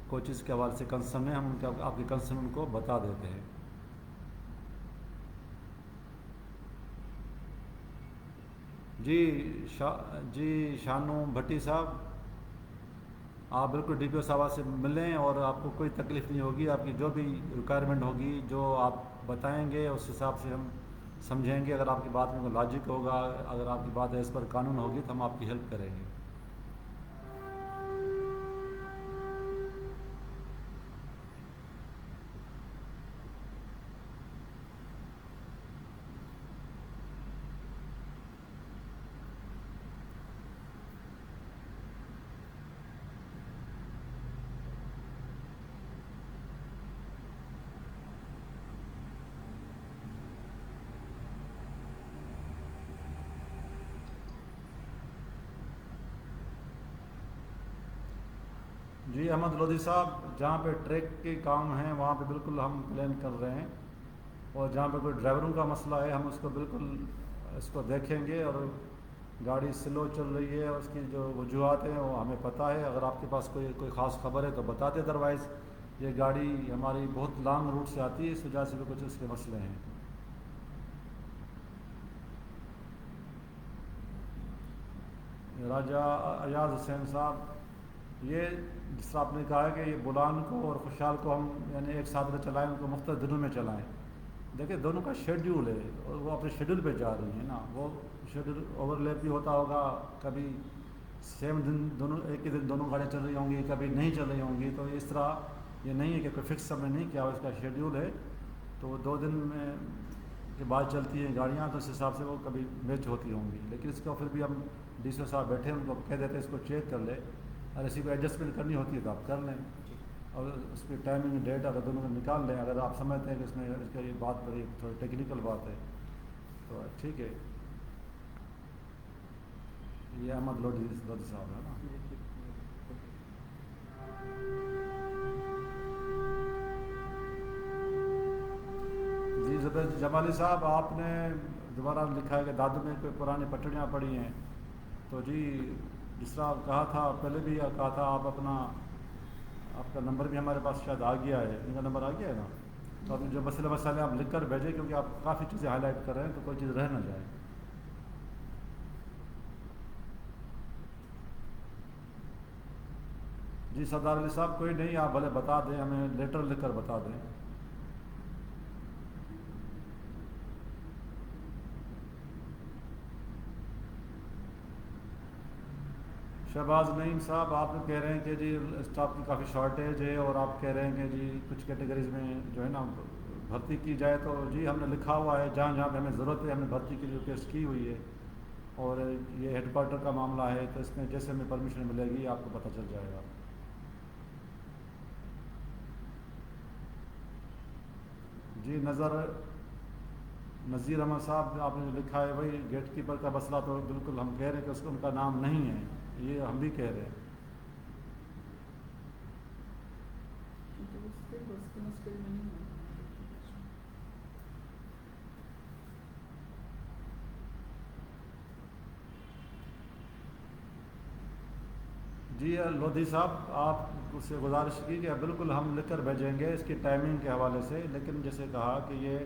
کوچز کے حوالے سے کنسرن ہیں, ہم ان کا آپ کے کنسرن ان کو بتا دیتے ہیں. جی شانو بھٹی صاحب, آپ بالکل ڈی پی او صاحبہ سے ملیں اور آپ کو کوئی تکلیف نہیں ہوگی. آپ کی جو بھی ریکوائرمنٹ ہوگی جو آپ بتائیں گے اس حساب سے ہم سمجھیں گے. اگر آپ کی بات میں کوئی لاجک ہوگا, اگر آپ کی بات ایز پر قانون ہوگی تو ہم آپ کی ہیلپ کریں گے. جی احمد لودھی صاحب, جہاں پہ ٹریک کے کام ہیں وہاں پہ بالکل ہم پلان کر رہے ہیں, اور جہاں پہ کوئی ڈرائیوروں کا مسئلہ ہے ہم اس کو بالکل اس کو دیکھیں گے. اور گاڑی سلو چل رہی ہے, اس کی جو وجوہات ہیں وہ ہمیں پتہ ہے. اگر آپ کے پاس کوئی خاص خبر ہے تو بتا دیں, ادروائز یہ گاڑی ہماری بہت لانگ روٹ سے آتی ہے, اس وجہ سے بھی کچھ اس کے مسئلے ہیں. راجہ ایاز حسین صاحب, یہ جس طرح آپ نے کہا ہے کہ یہ بلان کو اور خوشحال کو ہم یعنی ایک ساتھ میں چلائیں, ان کو مختلف دنوں میں چلائیں. دیکھیں دونوں کا شیڈیول ہے اور وہ اپنے شیڈیول پہ جا رہی ہیں نا, وہ شیڈیول اوور لیپ بھی ہوتا ہوگا, کبھی سیم دن دونوں ایک ہی دن دونوں گاڑیاں چل رہی ہوں گی, کبھی نہیں چل رہی ہوں گی. تو اس طرح یہ نہیں ہے کہ کوئی فکس سمے نہیں کیا, اس کا شیڈیول ہے. تو 2 دن میں کے بعد چلتی ہیں گاڑیاں, تو اس حساب سے وہ کبھی میچ ہوتی ہوں گی. لیکن اس کو پھر بھی ہم ڈی سی او صاحب بیٹھے ہیں, ان کو کہہ دیتے ہیں اس کو چیک کر لے, اور اسی کو ایڈجسٹمنٹ کرنی ہوتی ہے تو آپ کر لیں, اور اس کی ٹائمنگ ڈیٹ اگر دونوں کو نکال لیں. اگر آپ سمجھتے ہیں کہ اس میں اس کا یہ بات بڑی تھوڑی ٹیکنیکل بات ہے تو ٹھیک ہے. یہ احمد لودھی صاحب ہے نا. جی زبیر جمالی صاحب, آپ نے دوبارہ لکھا ہے کہ دادو میں کوئی پرانی پٹڑیاں پڑی ہیں. تو جی جس طرح کہا تھا پہلے بھی کہا تھا, آپ کا نمبر بھی ہمارے پاس شاید آ گیا ہے, ان کا نمبر آ گیا ہے نا. تو آپ جو مسئلے آپ لکھ کر بھیجیں, کیونکہ آپ کافی چیزیں ہائی لائٹ کر رہے ہیں تو کوئی چیز رہ نہ جائے. جی سردار علی صاحب, کوئی نہیں, آپ بھلے بتا دیں, ہمیں لیٹر لکھ کر بتا دیں. شہباز نعیم صاحب, آپ کہہ رہے ہیں کہ جی اسٹاف کی کافی شارٹیج ہے, اور آپ کہہ رہے ہیں کہ جی کچھ کیٹیگریز میں جو ہے نا بھرتی کی جائے. تو جی ہم نے لکھا ہوا ہے, جہاں جہاں پہ ہمیں ضرورت ہے ہم نے بھرتی کی ریکویسٹ کی ہوئی ہے. اور یہ ہیڈ کوارٹر کا معاملہ ہے, تو اس میں جیسے ہمیں پرمیشن ملے گی آپ کو پتہ چل جائے گا. جی نذیر احمد صاحب, آپ نے لکھا ہے وہی گیٹ کیپر کا مسئلہ, تو بالکل ہم کہہ رہے ہیں کہ اس کو ان کا نام نہیں ہے, یہ ہم بھی کہہ رہے ہیں. مشکل میں نہیں ہے. جی لودھی صاحب, آپ اس سے گزارش کی کہ بالکل ہم لکھ کر بھیجیں گے اس کی ٹائمنگ کے حوالے سے. لیکن جیسے کہا کہ یہ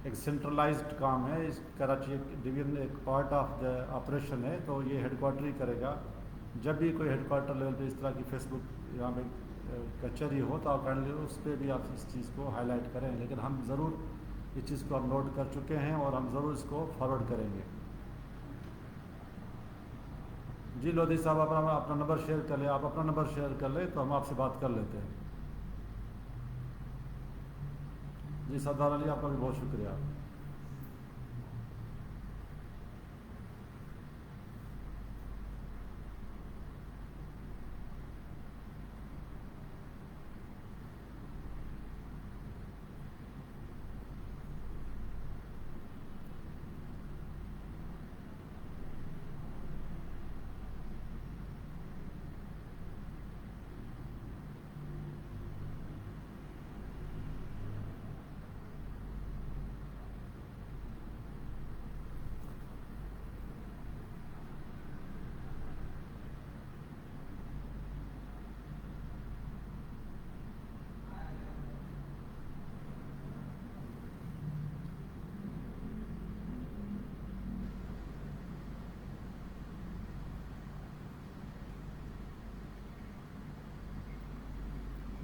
ایک سینٹرلائزڈ کام ہے, اس کراچی ڈویژن ایک پارٹ آف دا آپریشن ہے, تو یہ ہیڈ کوارٹر ہی کرے گا. جب بھی کوئی ہیڈ کوارٹر لیول پہ اس طرح کی فیس بک یہاں پہ کچہری ہو تو آپ اس پہ بھی آپ اس چیز کو ہائی لائٹ کریں. لیکن ہم ضرور اس چیز کو ہم نوٹ کر چکے ہیں اور ہم ضرور اس کو فارورڈ کریں گے. جی لودھی صاحب, اپنا نمبر شیئر کر لیں, آپ اپنا نمبر شیئر کر لیں تو ہم آپ سے بات کر لیتے ہیں. جی سردار علی, آپ کا بھی بہت شکریہ.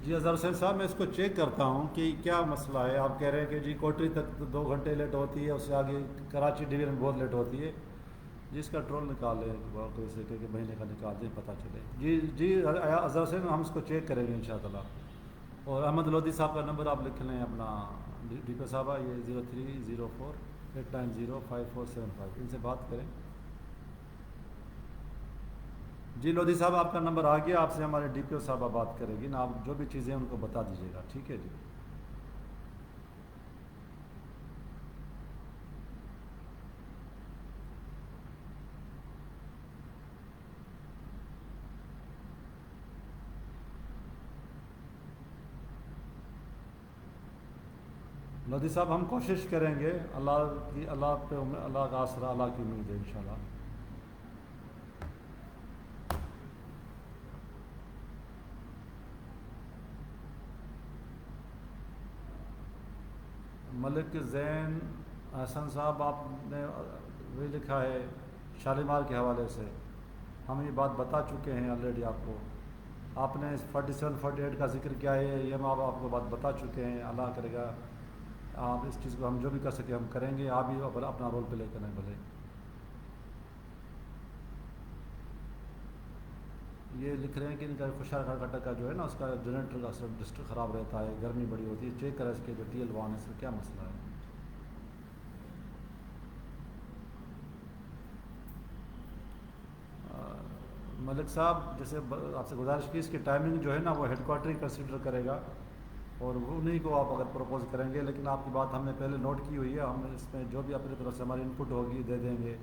جی اظہر حسین صاحب میں اس کو چیک کرتا ہوں کہ کیا مسئلہ ہے. آپ کہہ رہے ہیں کہ جی کوٹری تک 2 گھنٹے لیٹ ہوتی ہے, اس سے آگے کراچی ڈویژن میں بہت لیٹ ہوتی ہے. جی اس کا ٹرول نکال لیں, کوئی سے کہ مہینے کا نکال دیں, پتہ چلے. جی اظہر حسین ہم اس کو چیک کریں گے انشاءاللہ. اور احمد لودھی صاحب کا نمبر آپ لکھ لیں اپنا, ڈی پی صاحبہ, یہ 0304890547 ان سے بات کریں. جی لودھی صاحب آپ کا نمبر آ گیا, آپ سے ہمارے ڈی پی او صاحبہ بات کرے گی نا. آپ جو بھی چیزیں ان کو بتا دیجیے گا, ٹھیک ہے جی. لودھی صاحب ہم کوشش کریں گے, اللہ پہ اللہ کا آسرا, اللہ کی امید ہے انشاءاللہ. ملک زین احسن صاحب آپ نے وہی لکھا ہے شالیمار کے حوالے سے. ہم یہ بات بتا چکے ہیں آلریڈی آپ کو. آپ نے 47-48 کا ذکر کیا ہے, یہ ہم آپ کو بات بتا چکے ہیں. اللہ کرے گا آپ اس چیز کو, ہم جو بھی کر سکیں ہم کریں گے. آپ بھی اپنا رول پلے کریں بھلے. یہ لکھ رہے ہیں کہ ان کا خوشحال کھٹک کا جو ہے نا, اس کا جنریٹر کا ڈسٹ خراب رہتا ہے, گرمی بڑی ہوتی ہے. چیک کریں اس کے جو TL1 ہے, اس کا کیا مسئلہ ہے. ملک صاحب جیسے آپ سے گزارش کی, اس کی ٹائمنگ جو ہے نا وہ ہیڈ کوارٹر ہی کنسیڈر کرے گا, اور انہیں کو آپ اگر پروپوز کریں گے. لیکن آپ کی بات ہم نے پہلے نوٹ کی ہوئی ہے, ہم اس میں جو بھی اپنی طرف سے ہماری انپٹ ہوگی دے دیں گے.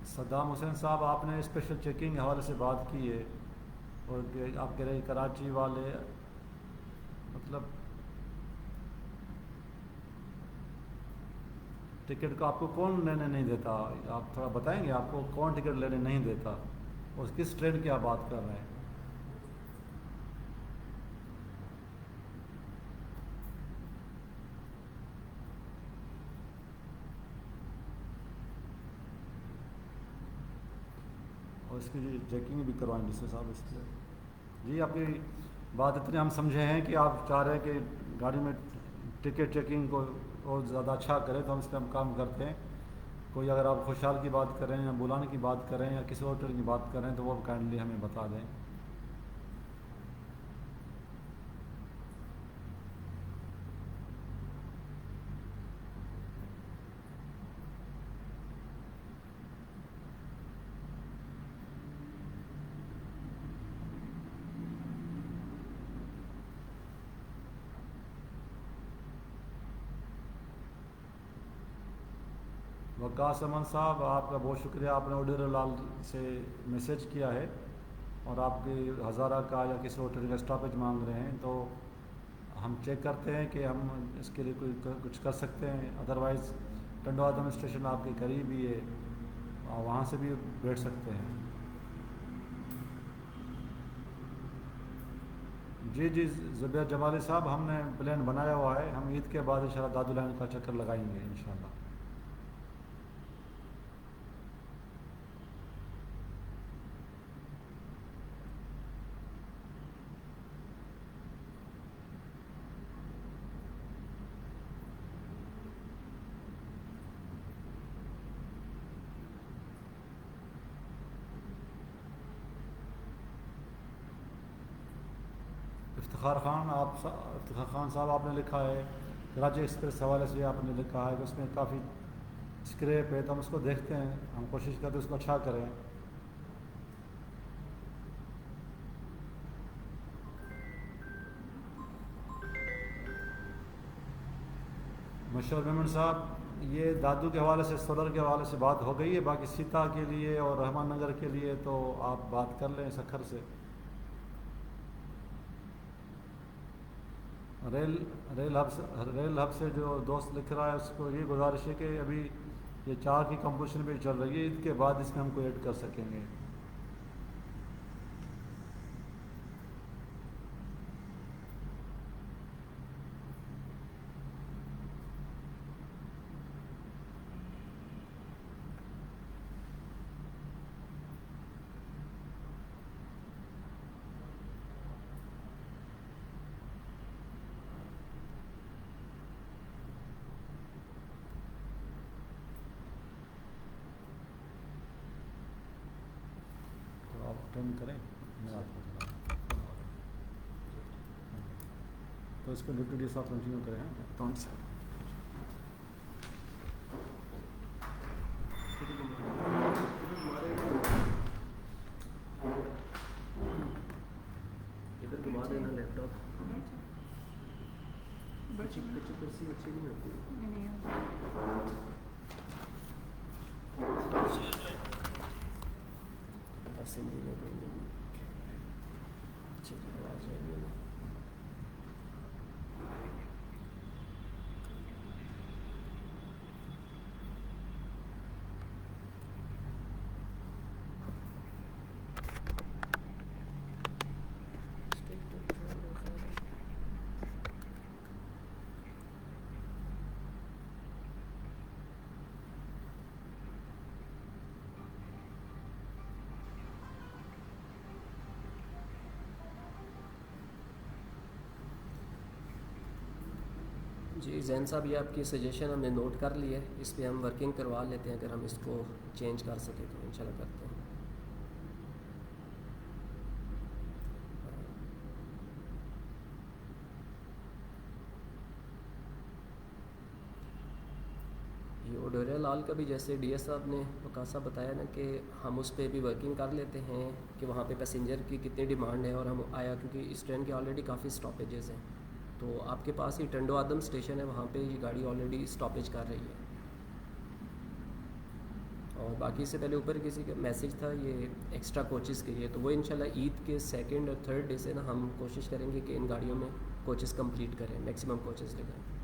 صدام حسین صاحب آپ نے اسپیشل چیکنگ کے حوالے سے بات کی ہے, اور کہ آپ کہہ رہے ہیں کراچی والے مطلب ٹکٹ کو آپ کو کون لینے نہیں دیتا, آپ تھوڑا بتائیں گے آپ کو کون ٹکٹ لینے نہیں دیتا, اور کس ٹرین کی آپ بات کر رہے ہیں. اور اس کی چیکنگ بھی کروائیں ڈی سی صاحب اس کے. جی آپ کی بات اتنے ہم سمجھے ہیں کہ آپ چاہ رہے ہیں کہ گاڑی میں ٹکٹ چیکنگ کو اور زیادہ اچھا کریں, تو ہم اس پہ ہم کام کرتے ہیں. کوئی اگر آپ خوشحال کی بات کریں یا بولانے کی بات کریں یا کسی اور ٹرین کی بات کریں تو وہ کائنڈلی ہمیں بتا دیں. وقاص امن صاحب آپ کا بہت شکریہ, آپ نے اوڈیر لال سے میسیج کیا ہے, اور آپ کے ہزارہ کا یا کسی اور ٹرین کا اسٹاپیج مانگ رہے ہیں. تو ہم چیک کرتے ہیں کہ ہم اس کے لیے کوئی کچھ کر سکتے ہیں. ادروائز ٹنڈو آدم اسٹیشن آپ کے قریب ہی ہے, وہاں سے بھی بیٹھ سکتے ہیں. جی زبیر جمالی صاحب ہم نے پلان بنایا ہوا ہے, ہم عید کے بعد انشاءاللہ داد العین کا چکر لگائیں گے انشاءاللہ. افتخار خان صاحب آپ نے لکھا ہے کراچی ایکسپریس حوالے سے, آپ نے لکھا ہے کہ اس میں کافی اسکریپ ہے, تو ہم اس کو دیکھتے ہیں, ہم کوشش کرتے ہیں اس کو اچھا کریں. مشہور میمن صاحب یہ دادو کے حوالے سے, سولر کے حوالے سے بات ہو گئی ہے. باقی سیتا کے لیے اور رحمان نگر کے لیے تو آپ بات کر لیں سکھر سے. ریل ہب سے جو دوست لکھ رہا ہے اس کو یہ گزارش ہے کہ ابھی یہ 4 کی کمپوزیشن بھی چل رہی ہے, عید کے بعد اس میں ہم کو ایڈ کر سکیں گے. فون کریں میں آپ کو تو اس کو ڈپٹی ڈی صاحب کنٹینیو کریں اکاؤنٹ سے. ادھر گھما دینا لیپ ٹاپ. بچی کرسی اچھی نہیں ہوتی. اسمبلی میں کوئی نہیں اچھی آواز آئے گی. جی زین صاحب یہ آپ کی سجیشن ہم نے نوٹ کر لی ہے. اس پہ ہم ورکنگ کروا لیتے ہیں. اگر ہم اس کو چینج کر سکیں تو انشاءاللہ کرتے ہیں. یہ اوڈوریا لال کا بھی جیسے ڈی ایس صاحب نے وقاص صاحب بتایا نا کہ ہم اس پہ بھی ورکنگ کر لیتے ہیں کہ وہاں پہ پیسنجر کی کتنی ڈیمانڈ ہے. اور ہم آیا کیونکہ اس ٹرین کے آلریڈی کافی اسٹاپیجز ہیں تو آپ کے پاس ہی ٹنڈو آدم اسٹیشن ہے وہاں پہ یہ گاڑی آلریڈی اسٹاپیج کر رہی ہے. اور باقی سے پہلے اوپر کسی کا میسج تھا یہ ایکسٹرا کوچز کے لیے تو وہ انشاءاللہ عید کے 2nd اور 3rd ڈے سے نا ہم کوشش کریں گے کہ ان گاڑیوں میں کوچز کمپلیٹ کریں, میکسیمم کوچز لگائیں.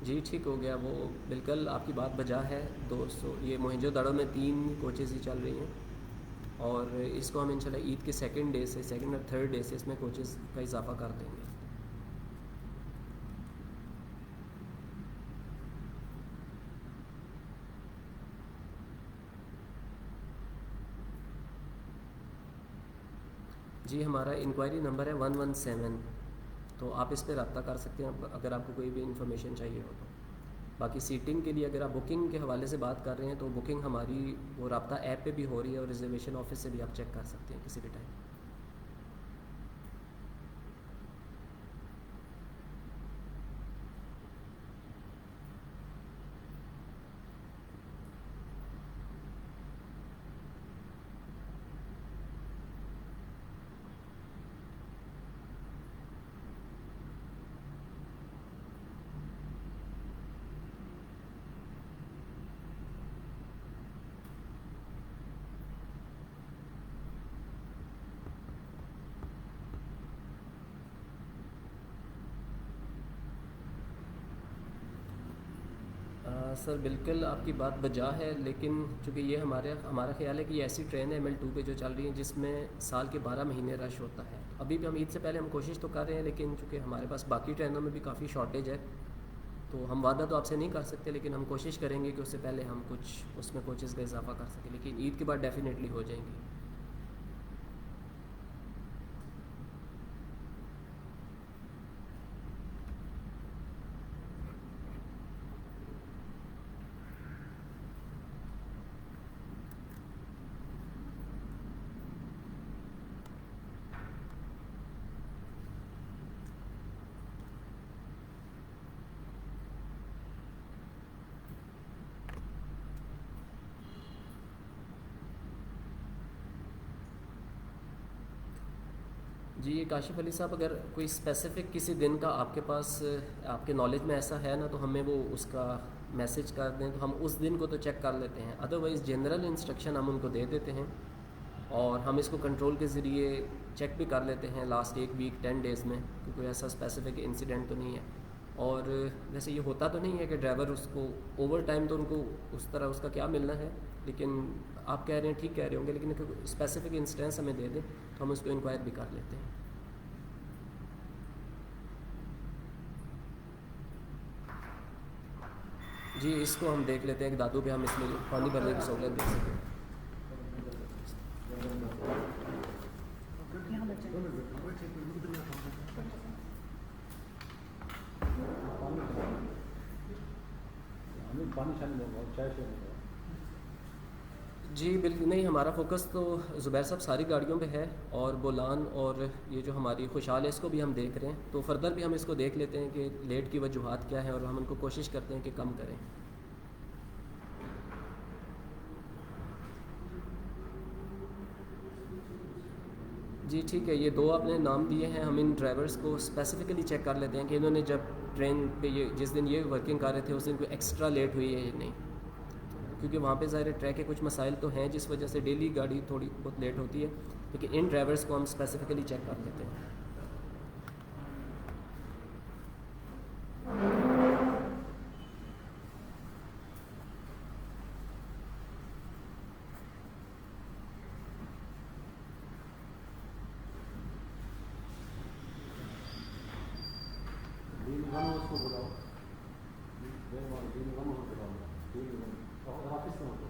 جی ٹھیک ہو گیا. وہ بالکل آپ کی بات بجا ہے. 200 یہ موہنجو دڑو میں 3 کوچز ہی چل رہی ہیں اور اس کو ہم انشاءاللہ عید کے 2nd ڈے سے 2nd اور 3rd ڈے سے اس میں کوچز کا اضافہ کر دیں گے. جی ہمارا انکوائری نمبر ہے 117 تو آپ اس پہ رابطہ کر سکتے ہیں اگر آپ کو کوئی بھی انفارمیشن چاہیے ہو تو. باقی سیٹنگ کے لیے اگر آپ بکنگ کے حوالے سے بات کر رہے ہیں تو بکنگ ہماری وہ رابطہ ایپ پہ بھی ہو رہی ہے اور ریزرویشن آفس سے بھی آپ چیک کر سکتے ہیں کسی بھی ٹائم. سر بالکل آپ کی بات بجا ہے لیکن چونکہ یہ ہمارا خیال ہے کہ یہ ایسی ٹرین ہے ML2 پہ جو چل رہی ہیں جس میں سال کے 12 مہینے رش ہوتا ہے. ابھی بھی ہم عید سے پہلے ہم کوشش تو کر رہے ہیں لیکن چونکہ ہمارے پاس باقی ٹرینوں میں بھی کافی شارٹیج ہے تو ہم وعدہ تو آپ سے نہیں کر سکتے لیکن ہم کوشش کریں گے کہ اس سے پہلے ہم کچھ اس میں کوچز کا اضافہ کر سکیں لیکن عید کے بعد ڈیفینیٹلی ہو جائیں گی. جی کاشف علی صاحب اگر کوئی اسپیسیفک کسی دن کا آپ کے پاس آپ کے نالج میں ایسا ہے نا تو ہمیں وہ اس کا میسج کر دیں تو ہم اس دن کو تو چیک کر لیتے ہیں. ادروائز جنرل انسٹرکشن ہم ان کو دے دیتے ہیں اور ہم اس کو کنٹرول کے ذریعے چیک بھی کر لیتے ہیں لاسٹ 1 ویک 10 ڈیز میں کہ کوئی ایسا اسپیسیفک انسیڈنٹ تو نہیں ہے. اور ویسے یہ ہوتا تو نہیں ہے کہ ڈرائیور اس کو اوور ٹائم تو ان کو اس طرح اس کا کیا ملنا ہے لیکن آپ کہہ رہے ہیں ٹھیک کہہ رہے ہوں گے لیکن اسپیسیفک انسٹنس ہمیں دے دیں تو ہم اس کو انکوائر بھی کر لیتے ہیں. جی اس کو ہم دیکھ لیتے ہیں کہ دادو پہ ہم اس میں پانی بھرنے کی سہولت دے سکیں. یہاں بچے پانی شانی چائے سے جی بالکل نہیں، ہمارا فوکس تو زبیر صاحب ساری گاڑیوں پہ ہے، اور بولان اور یہ جو ہماری خوشحال ہے اس کو بھی ہم دیکھ رہے ہیں. تو فردر بھی ہم اس کو دیکھ لیتے ہیں کہ لیٹ کی وجوہات کیا ہیں، اور ہم ان کو کوشش کرتے ہیں کہ کم کریں. جی ٹھیک ہے، یہ دو آپ نے نام دیے ہیں، ہم ان ڈرائیورس کو اسپیسیفکلی چیک کر لیتے ہیں کہ انہوں نے جب ٹرین پہ یہ جس دن یہ ورکنگ کر رہے تھے اس دن کوئی ایکسٹرا لیٹ ہوئی ہے یا نہیں، کیونکہ وہاں پہ ظاہر ٹریک کے کچھ مسائل تو ہیں جس وجہ سے ڈیلی گاڑی تھوڑی بہت لیٹ ہوتی ہے، لیکن ان ڈرائیورس کو ہم اسپیسیفکلی چیک کر لیتے ہیں. اس کو بلاؤ آفس میں ہوتا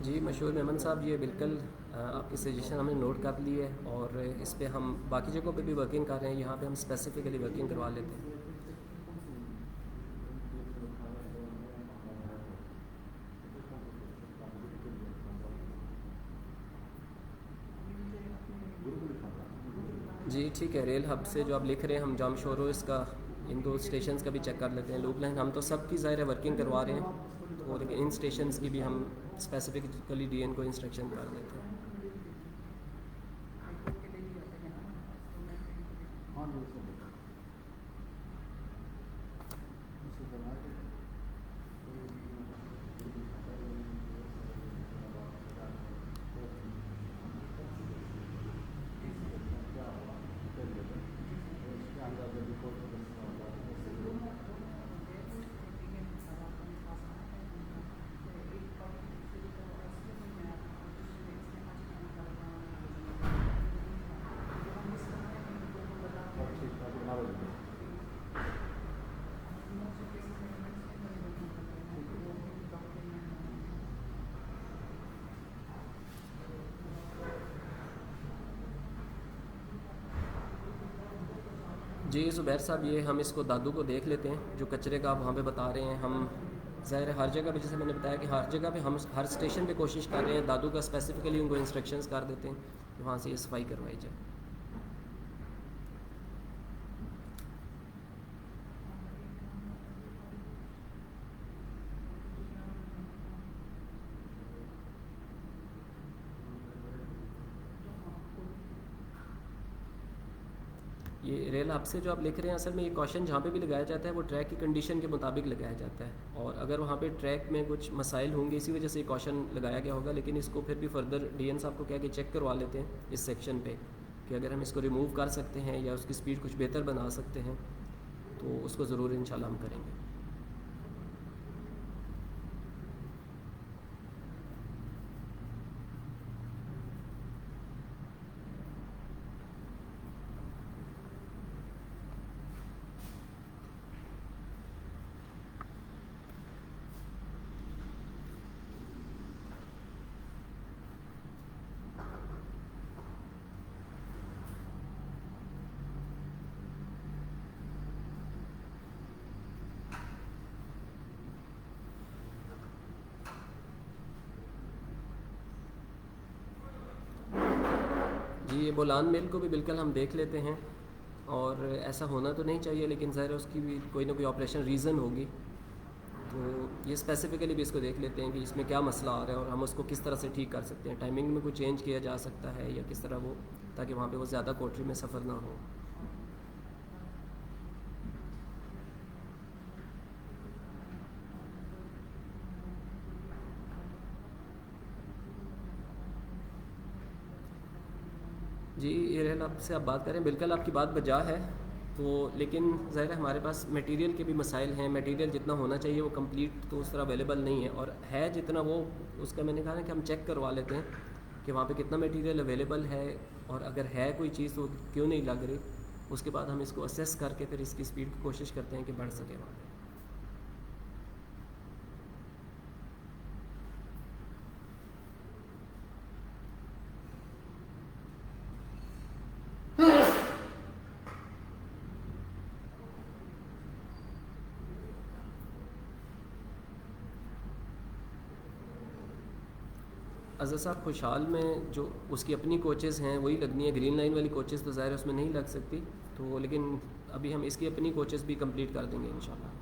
جی مشہور میمن صاحب، یہ بالکل آپ کی سجیشن ہم نے نوٹ کر لی ہے، اور اس پہ ہم باقی جگہوں پہ بھی ورکنگ کر رہے ہیں، یہاں پہ ہم اسپیسیفکلی ورکنگ کروا لیتے ہیں. جی ٹھیک ہے، ریل ہب سے جو آپ لکھ رہے ہیں ہم جام شورو اس کا ان دو اسٹیشنز کا بھی چیک کر لیتے ہیں. لوپ لائن ہم تو سب کی ظاہر ہے ورکنگ کروا رہے ہیں، اور ان اسٹیشنز کی بھی ہم اسپیسیفکلی ڈی این کو انسٹرکشن کر دیتے ہیں. جی زبیر صاحب، یہ ہم اس کو دادو کو دیکھ لیتے ہیں جو کچرے کا آپ وہاں پہ بتا رہے ہیں. ہم ظاہر ہے ہر جگہ پہ، جیسے میں نے بتایا کہ ہر جگہ پہ ہم ہر اسٹیشن پہ کوشش کر رہے ہیں، دادو کا اسپیسیفکلی ان کو انسٹرکشنز کر دیتے ہیں کہ وہاں سے یہ صفائی کروائی جائے. یہ ریل ہب سے جو آپ لکھ رہے ہیں، اصل میں یہ کوشچن جہاں پہ بھی لگایا جاتا ہے وہ ٹریک کی کنڈیشن کے مطابق لگایا جاتا ہے، اور اگر وہاں پہ ٹریک میں کچھ مسائل ہوں گے اسی وجہ سے یہ کوشچن لگایا گیا ہوگا. لیکن اس کو پھر بھی فردر ڈی این صاحب کو کہہ کے چیک کروا لیتے ہیں اس سیکشن پہ کہ اگر ہم اس کو ریموو کر سکتے ہیں یا اس کی سپیڈ کچھ بہتر بنا سکتے ہیں تو اس کو ضرور انشاءاللہ ہم کریں گے. جی یہ بولان میل کو بھی بالکل ہم دیکھ لیتے ہیں. اور ایسا ہونا تو نہیں چاہیے، لیکن ظاہر ہے اس کی بھی کوئی نہ کوئی آپریشن ریزن ہوگی. تو یہ اسپیسیفکلی بھی اس کو دیکھ لیتے ہیں کہ اس میں کیا مسئلہ آ رہا ہے اور ہم اس کو کس طرح سے ٹھیک کر سکتے ہیں. ٹائمنگ میں کوئی چینج کیا جا سکتا ہے یا کس طرح وہ، تاکہ وہاں پہ وہ زیادہ کوٹری میں سفر نہ ہو. جی ارحل آپ سے آپ بات کریں، بالکل آپ کی بات بجا ہے. تو لیکن ظاہر ہے ہمارے پاس میٹیریل کے بھی مسائل ہیں. میٹیریل جتنا ہونا چاہیے وہ کمپلیٹ تو اس طرح اویلیبل نہیں ہے، اور ہے جتنا وہ اس کا میں نے کہا نا کہ ہم چیک کروا لیتے ہیں کہ وہاں پہ کتنا میٹیریل اویلیبل ہے، اور اگر ہے کوئی چیز تو کیوں نہیں لگ رہی. اس کے بعد ہم اس کو اسیس کر کے پھر اس کی اسپیڈ کی کوشش کرتے ہیں کہ بڑھ سکے وہاں پہ. اظہر صاحب خوشحال میں جو اس کی اپنی کوچز ہیں وہی لگنی ہے. گرین لائن والی کوچز تو ظاہر اس میں نہیں لگ سکتی. تو لیکن ابھی ہم اس کی اپنی کوچز بھی کمپلیٹ کر دیں گے انشاءاللہ.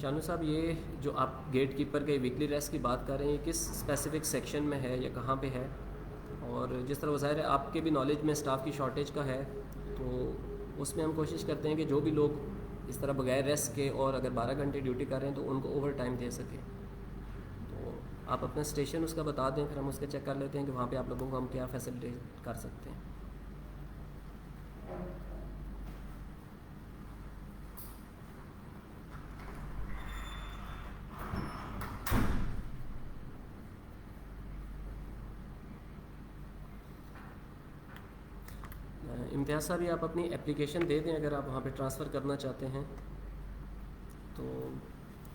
شانو صاحب، یہ جو آپ گیٹ کیپر کے ویکلی ریسٹ کی بات کر رہے ہیں، کس اسپیسیفک سیکشن میں ہے یا کہاں پہ ہے؟ اور جس طرح ظاہر ہے آپ کے بھی نالج میں اسٹاف کی شارٹیج کا ہے، تو اس میں ہم کوشش کرتے ہیں کہ جو بھی لوگ اس طرح بغیر ریسٹ کے اور اگر 12 گھنٹے ڈیوٹی کر رہے ہیں تو ان کو اوور ٹائم دے سکیں. تو آپ اپنا اسٹیشن اس کا بتا دیں، پھر ہم اس کا چیک کر لیتے ہیں کہ وہاں پہ آپ لوگوں کو ہم کیا فیسلٹیٹ کر سکتے ہیں. امتیاز صاحب، یہ آپ اپنی اپلیکیشن دے دیں اگر آپ وہاں پہ ٹرانسفر کرنا چاہتے ہیں، تو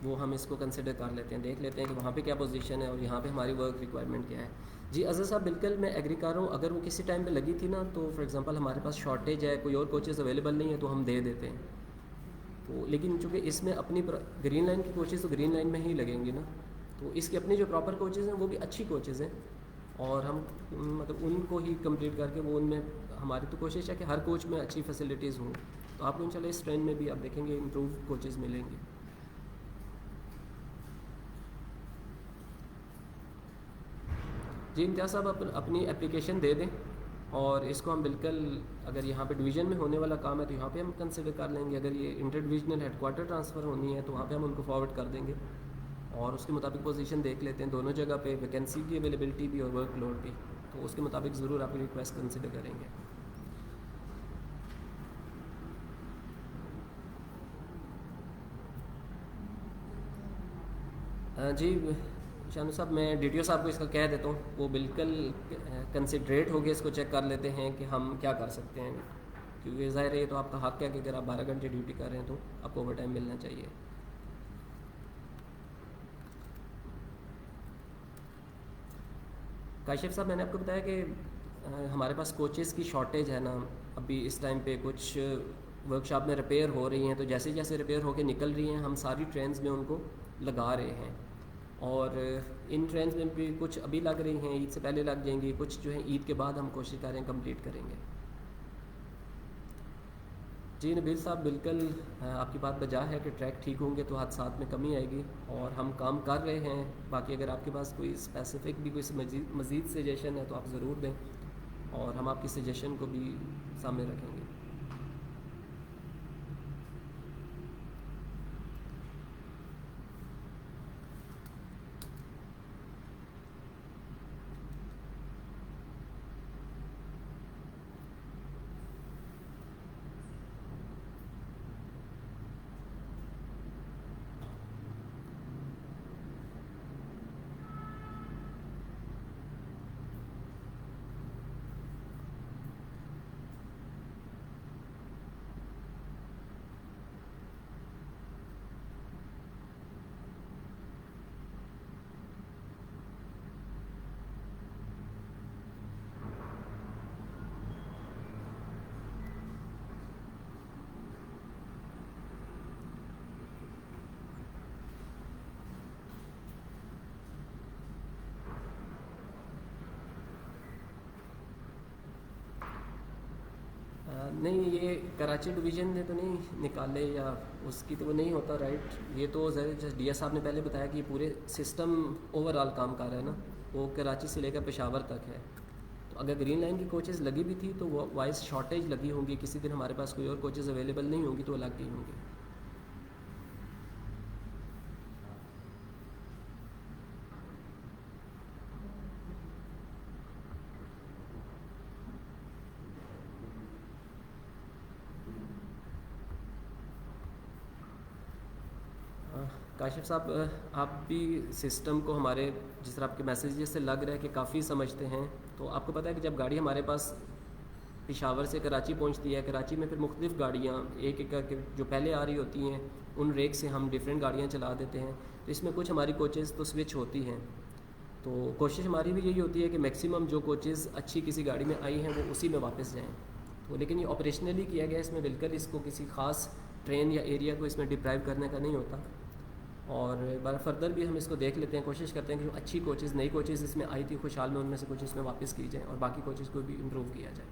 وہ ہم اس کو کنسیڈر کر لیتے ہیں، دیکھ لیتے ہیں کہ وہاں پہ کیا پوزیشن ہے اور یہاں پہ ہماری ورک ریکوائرمنٹ کیا ہے. جی اظہر صاحب، بالکل میں ایگری کر رہا ہوں. اگر وہ کسی ٹائم پہ لگی تھی نا، تو فار ایگزامپل ہمارے پاس شارٹیج ہے، کوئی اور کوچز اویلیبل نہیں ہے، تو ہم دے دیتے ہیں. تو لیکن چونکہ اس میں اپنی گرین لائن کی کوچز تو گرین لائن میں ہی لگیں گی نا، تو اس کی اپنی جو پراپر کوچز ہیں وہ بھی اچھی کوچز ہیں، اور ہم مطلب ان کو ہی کمپلیٹ کر کے وہ ان میں ہماری تو کوشش ہے کہ ہر کوچ میں اچھی فیسلٹیز ہوں. تو آپ کو انشاءاللہ اس ٹرینڈ میں بھی آپ دیکھیں گے امپروو کوچز ملیں گے. جی امتیاز صاحب، اپنی اپلیکیشن دے دیں، اور اس کو ہم بالکل اگر یہاں پہ ڈویژن میں ہونے والا کام ہے تو یہاں پہ ہم کنسیڈر کر لیں گے. اگر یہ inter divisional headquarter transfer ہونی ہے تو وہاں پہ ہم ان کو فارورڈ کر دیں گے، اور اس کے مطابق پوزیشن دیکھ لیتے ہیں دونوں جگہ پہ، ویکینسی کی اویلیبلٹی بھی اور ورک لوڈ بھی. تو اس کے مطابق ضرور آپ کی ریکویسٹ کنسیڈر کریں گے. جی شانو صاحب، میں ڈی ٹی او صاحب کو اس کا کہہ دیتا ہوں، وہ بالکل کنسیڈریٹ ہو کے اس کو چیک کر لیتے ہیں کہ ہم کیا کر سکتے ہیں، کیونکہ ظاہر ہے یہ تو آپ کا حق ہے کہ اگر آپ 12 گھنٹے ڈیوٹی کر رہے ہیں تو آپ کو اوور ٹائم ملنا چاہیے. کاشف صاحب، میں نے آپ کو بتایا کہ ہمارے پاس کوچز کی شارٹیج ہے نا. ابھی اس ٹائم پہ کچھ ورک شاپ میں ریپیئر ہو رہی ہیں، تو جیسے جیسے ریپیئر ہو کے نکل رہی ہیں ہم ساری ٹرینز میں ان کو لگا رہے ہیں. اور ان ٹرینز میں بھی کچھ ابھی لگ رہی ہیں، عید سے پہلے لگ جائیں گی، کچھ جو ہیں عید کے بعد ہم کوشش کر رہے ہیں کمپلیٹ کریں گے. جی نبیل صاحب، بالکل آپ کی بات بجا ہے کہ ٹریک ٹھیک ہوں گے تو حادثات میں کمی آئے گی، اور ہم کام کر رہے ہیں. باقی اگر آپ کے پاس کوئی اسپیسیفک بھی کوئی مزید سجیشن ہے تو آپ ضرور دیں، اور ہم آپ کی سجیشن کو بھی سامنے رکھیں گے. نہیں یہ کراچی ڈویژن نے تو نہیں نکالے یا اس کی تو وہ نہیں ہوتا رائٹ. یہ تو ڈی ایس صاحب نے پہلے بتایا کہ یہ پورے سسٹم اوور آل کام کر رہا ہے نا, وہ کراچی سے لے کر پشاور تک ہے. تو اگر گرین لائن کی کوچز لگی بھی تھی تو وہ وائس شارٹیج لگی ہوں گی, کسی دن ہمارے پاس کوئی اور کوچز اویلیبل نہیں ہوں گی تو وہ لگ گئی ہوں گی. کاشف صاحب آپ بھی سسٹم کو ہمارے جس طرح آپ کے میسیجز سے لگ رہا ہے کہ کافی سمجھتے ہیں. تو آپ کو پتہ ہے کہ جب گاڑی ہمارے پاس پشاور سے کراچی پہنچتی ہے, کراچی میں پھر مختلف گاڑیاں ایک ایک کر کے جو پہلے آ رہی ہوتی ہیں ان ریک سے ہم ڈیفرنٹ گاڑیاں چلا دیتے ہیں. تو اس میں کچھ ہماری کوچز تو سوئچ ہوتی ہیں. تو کوشش ہماری بھی یہی ہوتی ہے کہ میکسیمم جو کوچز اچھی کسی گاڑی میں آئی ہیں وہ اسی میں واپس جائیں. تو لیکن یہ آپریشنلی کیا گیا, اس میں بالکل اس کو کسی خاص ٹرین یا ایریا کو اس میں ڈپرائیو کرنے کا نہیں ہوتا. اور بار فردر بھی ہم اس کو دیکھ لیتے ہیں, کوشش کرتے ہیں کہ جو اچھی کوچز نئی کوچز اس میں آئی تھی خوشحال میں, ان میں سے کچھ اس میں واپس کی جائیں اور باقی کوچز کو بھی امپروو کیا جائے.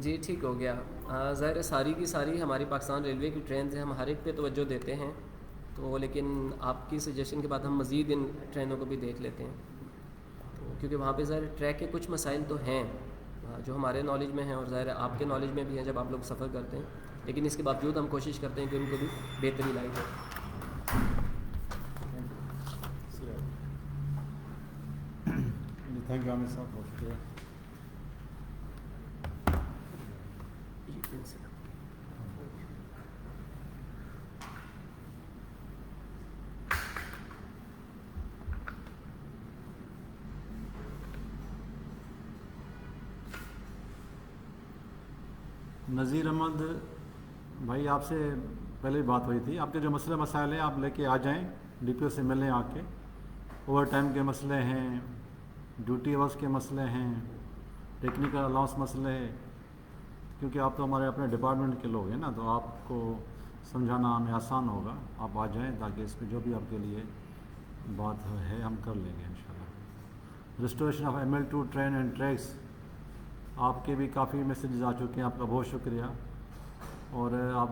جی ٹھیک ہو گیا. ظاہر ہے ساری کی ساری ہماری پاکستان ریلوے کی ٹرینز ہیں, ہم ہر ایک پہ توجہ دیتے ہیں. تو لیکن آپ کی سجیشن کے بعد ہم مزید ان ٹرینوں کو بھی دیکھ لیتے ہیں. تو کیونکہ وہاں پہ ظاہر ٹریک کے کچھ مسائل تو ہیں جو ہمارے نالج میں ہیں اور ظاہر ہے آپ کے نالج میں بھی ہیں جب آپ لوگ سفر کرتے ہیں, لیکن اس کے باوجود ہم کوشش کرتے ہیں کہ ان کو بھی بہتری لائی جائے. تھینک یو عامر صاحب, بہت شکریہ. نذیر احمد بھائی, آپ سے پہلے بات ہوئی تھی, آپ کے جو مسئلے مسائل ہیں آپ لے کے آ جائیں, ڈی پی او سے ملیں آ کے. اوور ٹائم کے مسئلے ہیں, ڈیوٹی اورس کے مسئلے ہیں, ٹیکنیکل الاؤنس مسئلے ہیں, کیونکہ آپ تو ہمارے اپنے ڈپارٹمنٹ کے لوگ ہیں نا, تو آپ کو سمجھانا ہمیں آسان ہوگا. آپ آ جائیں تاکہ اس پہ جو بھی آپ کے لیے بات ہے ہم کر لیں گے انشاءاللہ. Restoration of ML2 train and tracks, آپ کے بھی کافی میسیجز آ چکے ہیں, آپ کا بہت شکریہ. اور آپ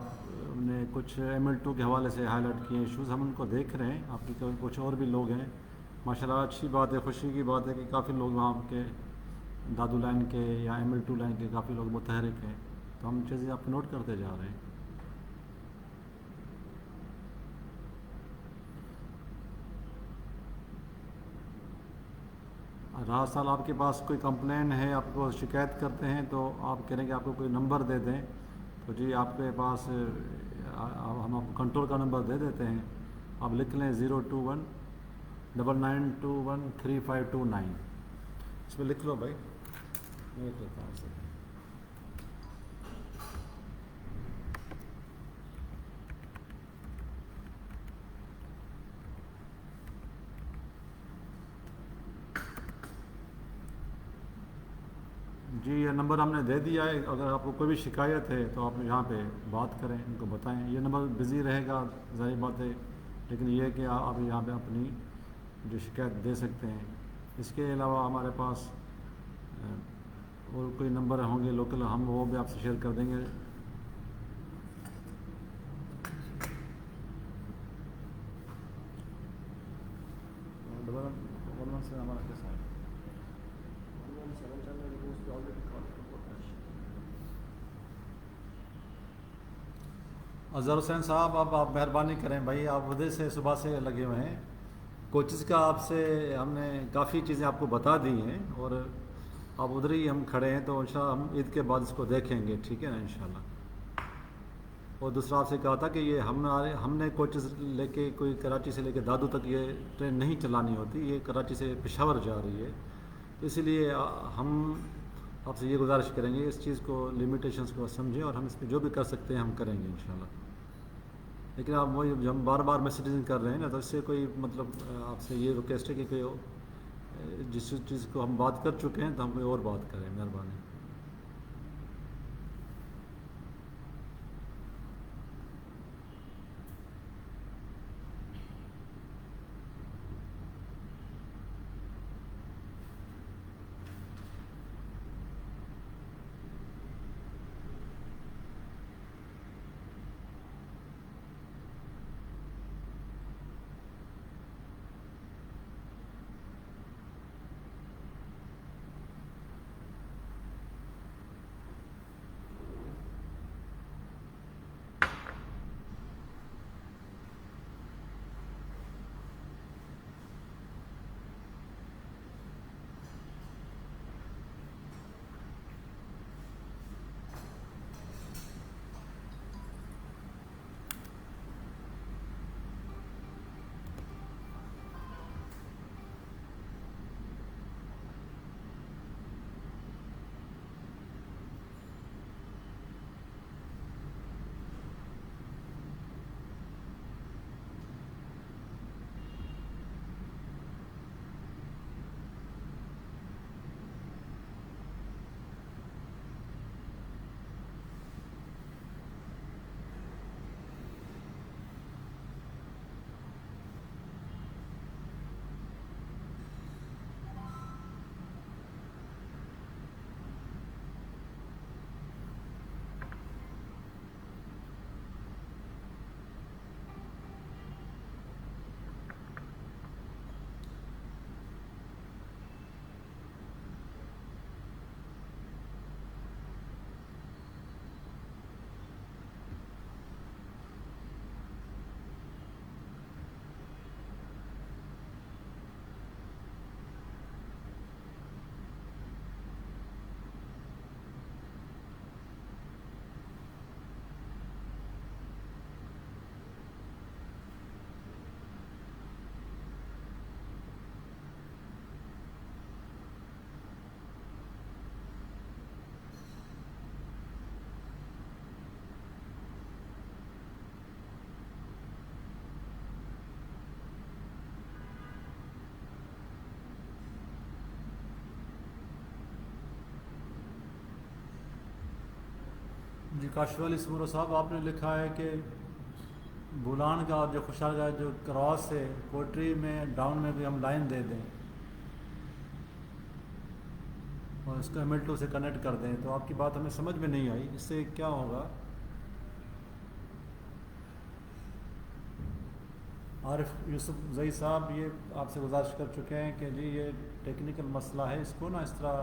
نے کچھ ML2 کے حوالے سے ہائی لائٹ کیے ایشوز, ہم ان کو دیکھ رہے ہیں. آپ کی کچھ اور بھی لوگ ہیں ماشاءاللہ, اچھی بات ہے, خوشی کی بات ہے کہ کافی لوگ وہاں کے دادو لائن کے یا ML2 لائن کے کافی لوگ متحرک ہیں. تو ہم چیزیں آپ نوٹ کرتے جا رہے ہیں. رہا سال آپ کے پاس کوئی کمپلین ہے, آپ کو شکایت کرتے ہیں تو آپ کہہ رہے ہیں کہ آپ کو کوئی نمبر دے دیں, تو جی آپ کے پاس ہم آپ کو کنٹرول کا نمبر دے دیتے ہیں. آپ لکھ لیں 021-9921-3529. اس پہ لکھ لو بھائی, میں لکھ لیتا ہوں. جی یہ نمبر ہم نے دے دیا ہے, اگر آپ کو کوئی بھی شکایت ہے تو آپ یہاں پہ بات کریں, ان کو بتائیں. یہ نمبر بزی رہے گا ظاہر بات ہے, لیکن یہ ہے کہ آپ یہاں پہ اپنی جو شکایت دے سکتے ہیں. اس کے علاوہ ہمارے پاس اور کوئی نمبر ہوں گے لوکل, ہم وہ بھی آپ سے شیئر کر دیں گے. سے ہمارا کیسا ہے اظہر حسین صاحب, اب آپ مہربانی کریں بھائی, آپ ادھر سے صبح سے لگے ہوئے ہیں. کوچز کا آپ سے ہم نے کافی چیزیں آپ کو بتا دی ہیں اور آپ ادھر ہی ہم کھڑے ہیں, تو انشاءاللہ ہم عید کے بعد اس کو دیکھیں گے, ٹھیک ہے نا انشاءاللہ. اور دوسرا آپ سے کہا تھا کہ یہ ہم نے کوچز لے کے کوئی کراچی سے لے کے دادو تک یہ ٹرین نہیں چلانی ہوتی، یہ کراچی سے پشاور جا رہی ہے، اسی لیے ہم آپ سے یہ گزارش کریں گے اس چیز کو لیمیٹیشنز کو سمجھیں، اور ہم اس میں جو بھی کر سکتے ہیں ہم کریں گے انشاءاللہ۔ لیکن آپ وہی جو ہم بار بار میسیجنگ کر رہے ہیں نا، تو اس سے کوئی مطلب آپ سے یہ ریکویسٹ ہے کہ کوئی جس چیز کو ہم بات کر چکے ہیں تو ہم کوئی اور بات کریں، مہربانی۔ جی کاشف علی سمورو صاحب، آپ نے لکھا ہے کہ بولان کا اور جو خوشحال کا جو کراس ہے کوٹری میں ڈاؤن میں بھی ہم لائن دے دیں اور اس کو ML2 سے کنیکٹ کر دیں، تو آپ کی بات ہمیں سمجھ میں نہیں آئی، اس سے کیا ہوگا؟ عارف یوسف زئی صاحب، یہ آپ سے گزارش کر چکے ہیں کہ جی یہ ٹیکنیکل مسئلہ ہے، اس کو نا اس طرح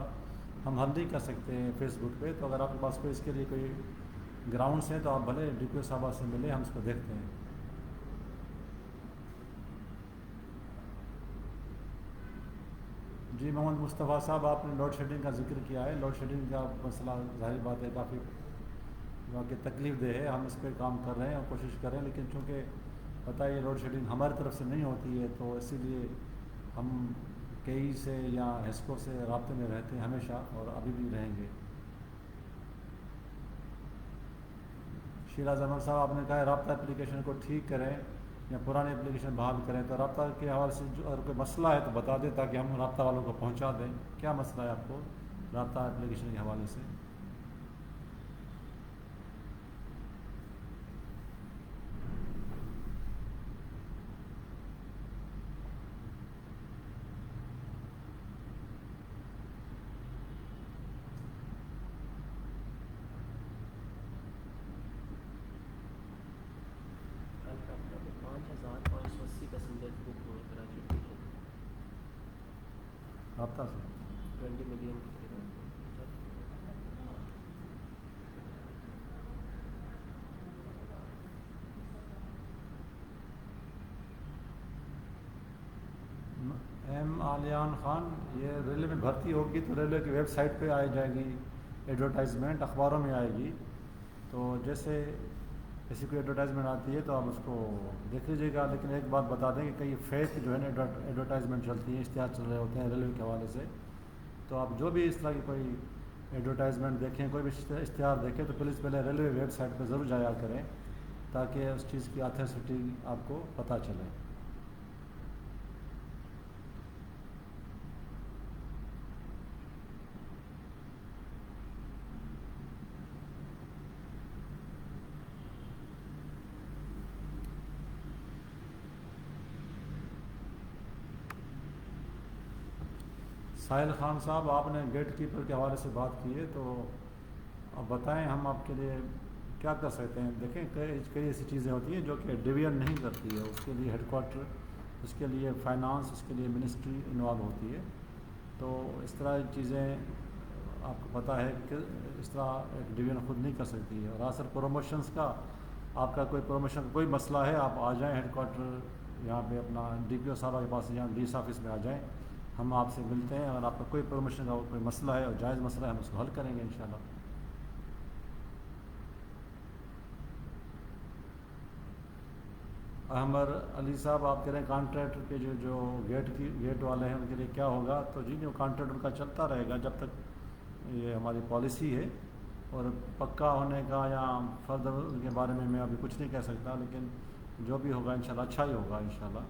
ہم حل نہیں کر سکتے ہیں فیس بک پہ، تو اگر آپ کے پاس کوئی اس کے لیے کوئی گراؤنڈس ہیں تو آپ بھلے DPO صاحبہ سے ملیں، ہم اس کو دیکھتے ہیں۔ جی محمد مصطفیٰ صاحب، آپ نے لوڈ شیڈنگ کا ذکر کیا ہے، لوڈ شیڈنگ کا مسئلہ ظاہر بات ہے کافی واقع تکلیف دہ ہے، ہم اس پہ کام کر رہے ہیں اور کوشش کر رہے ہیں، لیکن چونکہ پتہ ہے یہ لوڈ شیڈنگ ہماری طرف سے نہیں ہوتی ہے، تو اسی لیے ہم کئی سے یا ہیسکو سے رابطے میں رہتے ہیں ہمیشہ، اور ابھی بھی رہیں گے۔ شیراز احمد صاحب، آپ نے کہا ہے رابطہ اپلیکیشن کو ٹھیک کریں یا پرانی اپلیکیشن بحال کریں، تو رابطہ کے حوالے سے جو اگر کوئی مسئلہ ہے تو بتا دیں تاکہ ہم رابطہ والوں کو پہنچا دیں۔ کیا مسئلہ ہے آپ کو رابطہ اپلیکیشن کے حوالے سے؟ رابطہ سے 20 ملین ایم علیان خان، یہ ریلوے میں بھرتی ہوگی تو ریلوے کی ویب سائٹ پہ آئی جائے گی، ایڈورٹائزمنٹ اخباروں میں آئے گی، تو جیسے ایسی کوئی ایڈورٹائزمنٹ آتی ہے تو آپ اس کو دیکھ لیجیے گا. لیکن ایک بات بتا دیں کہ کئی فیک جو ہے نا ایڈورٹائزمنٹ چلتی ہیں, اشتہار چل رہے ہوتے ہیں ریلوے کے حوالے سے. تو آپ جو بھی اس طرح کی کوئی ایڈورٹائزمنٹ دیکھیں, کوئی بھی اشتہار دیکھیں تو پلیز پہلے ریلوے ویب سائٹ پہ ضرور جایا کریں تاکہ اس چیز کی اتھینسٹی آپ کو پتہ چلے. ساحل خان صاحب, آپ نے گیٹ کیپر کے حوالے سے بات کی ہے, تو اب بتائیں ہم آپ کے لیے کیا کر سکتے ہیں. دیکھیں کئی ایسی چیزیں ہوتی ہیں جو کہ ڈویژن نہیں کرتی ہے, اس کے لیے ہیڈ کوارٹر, اس کے لیے فائنانس, اس کے لیے منسٹری انوالو ہوتی ہے. تو اس طرح چیزیں آپ کو پتہ ہے کہ اس طرح ایک ڈویژن خود نہیں کر سکتی ہے. اور سر پروموشنس کا, آپ کا کوئی پروموشن کا کوئی مسئلہ ہے, آپ آ جائیں ہیڈ کوارٹر یہاں پہ اپنا ڈی پی او صاحبہ کے پاس, یہاں ڈی ایس آفس میں آ جائیں, ہم آپ سے ملتے ہیں. اگر آپ کا کوئی پروموشن کا کوئی مسئلہ ہے اور جائز مسئلہ ہے, ہم اس کو حل کریں گے انشاءاللہ. احمد علی صاحب, آپ کہہ رہے ہیں کانٹریکٹر کے جو گیٹ والے ہیں ان کے لیے کیا ہوگا. تو جی جو کانٹریکٹ ان کا چلتا رہے گا جب تک یہ ہماری پالیسی ہے, اور پکا ہونے کا یا فردر ان کے بارے میں ابھی کچھ نہیں کہہ سکتا, لیکن جو بھی ہوگا انشاءاللہ اچھا ہی ہوگا انشاءاللہ.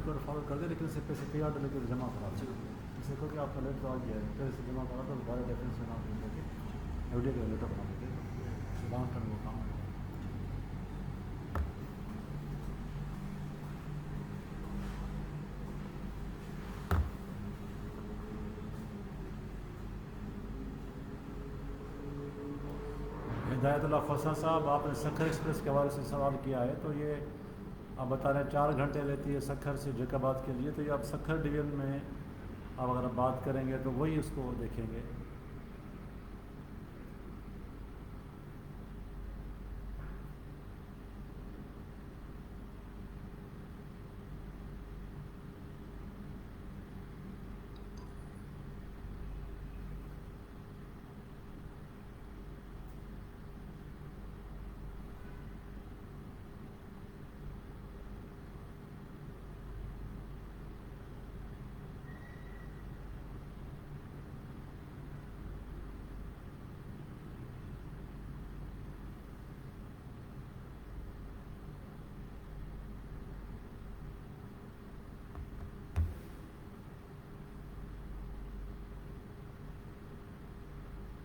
کوڈ فالو کر دیں لیکن اس سے پیسے پے آرڈر لے کے جمع کرا دیں. اس سے کہ آپ کا لیٹر آ گیا ہے پیسے جمع کرا تو ڈائریکٹ ریفرنس میں نام لے کے ایف ڈی کا لیٹر بنا دیتے ہیں لانگ ٹرم وہ کام ہے. ہدایت اللہ خسا صاحب آپ نے سکھر ایکسپریس کے حوالے سے سوال کیا ہے تو یہ آپ بتا رہے ہیں 4 گھنٹے لیتی ہے سکھر سے جیکب آباد کے لیے تو یہ آپ سکھر ڈویژن میں آپ اگر بات کریں گے تو وہی اس کو دیکھیں گے.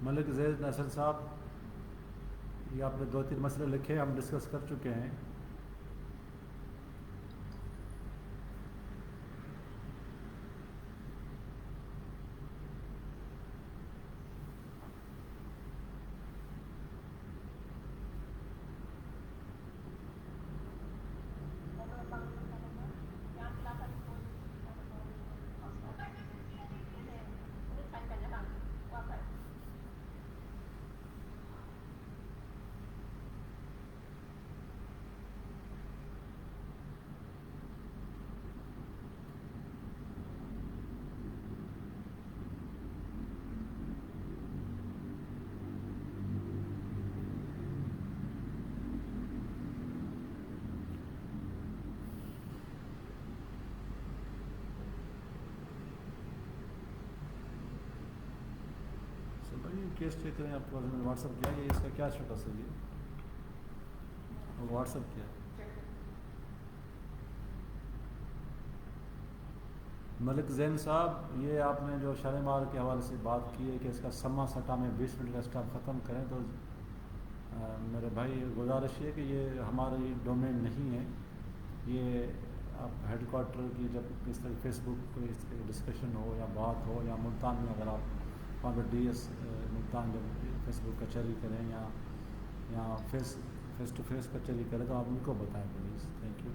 ملک زید ناصر صاحب یہ آپ نے 2-3 مسئلے لکھے ہم ڈسکس کر چکے ہیں. کیس چیک کریں آپ کے پاس میں نے واٹس ایپ کیا ہے اس کا کیا اسٹیٹس ہے یہ واٹس ایپ کیا ہے. ملک زین صاحب یہ آپ نے جو شالیمار کے حوالے سے بات کی ہے کہ اس کا سما سٹا میں 20 منٹ کا اسٹاپ ختم کریں تو میرے بھائی گزارش یہ کہ یہ ہماری ڈومین نہیں ہے. یہ آپ ہیڈ کوارٹر کی جب اس طرح فیس بک پہ اس طرح ڈسکشن ہو یا بات ہو یا ملتان میں اگر آپ وہاں پہ ڈی ایس ملتان جب فیس بک کچہری کریں یا فیس ٹو فیس کچہری کریں تو آپ ان کو بتائیں پلیز. Thank you.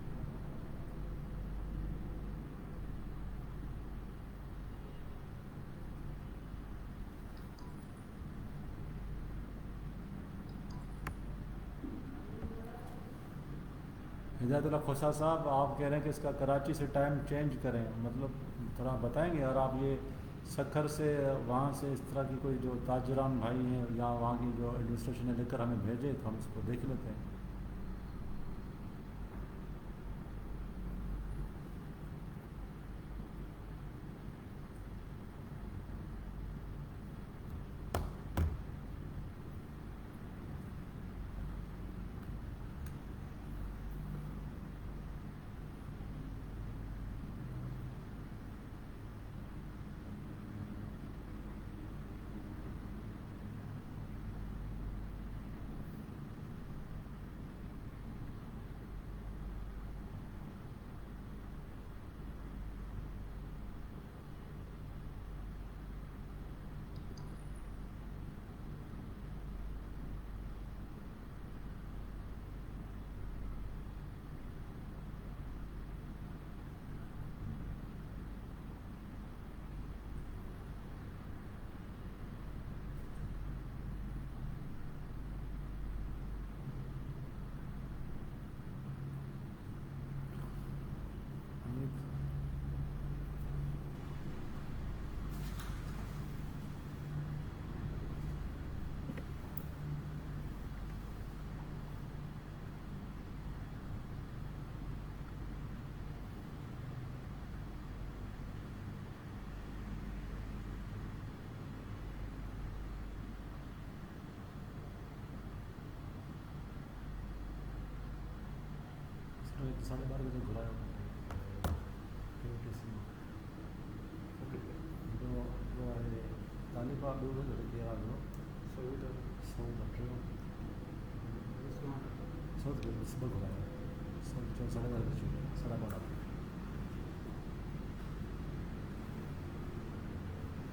ہدایت اللہ خسا صاحب آپ کہہ رہے ہیں کہ اس کا کراچی سے ٹائم چینج کریں مطلب تھوڑا بتائیں گے. اور آپ یہ سکھر سے وہاں سے اس طرح کی کوئی جو تاجران بھائی ہیں یا وہاں کی جو ایڈمنسٹریشن ہے لے کر ہمیں بھیجے تو ہم اس کو دیکھ لیتے ہیں. ساڑھے 12 بجے کھلایا ہوگا. طالبہ دور لڑکے آ گئے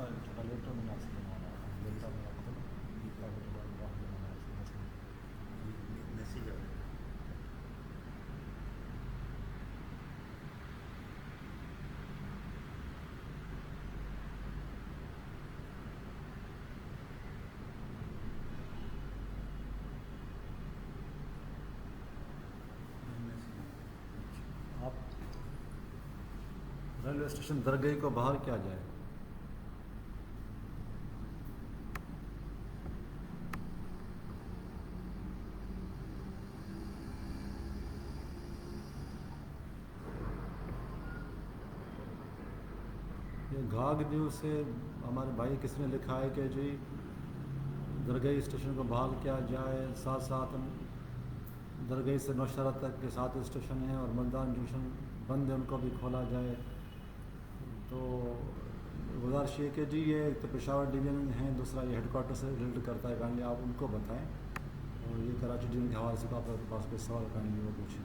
کا چھوٹا لیٹر میں نے آپ سے بنوانا ہے لیٹر میں آپ کو بنوانا ہے میسیج آ رہا ہے. آپ ریلوے اسٹیشن درگاہ کو باہر کیا جائے؟ یہ گھاگ نیوز سے ہمارے بھائی کس نے لکھا ہے کہ جی درگاہ اسٹیشن کو بحال کیا جائے، ساتھ ساتھ درگاہ سے نوشہرہ تک کے 7 اسٹیشن ہیں اور ملتان جنکشن بند ہے، ان کو بھی کھولا جائے. تو گزارش یہ کہ جی یہ ایک تو پشاور ڈویژن ہیں، دوسرا یہ ہیڈ کوارٹر سے ریلیٹ کرتا ہے، کائنڈلی آپ ان کو بتائیں. اور یہ کراچی ڈویژن کے حوالے سے آپ کے پاس کوئی سوال کائنڈلی وہ پوچھیں.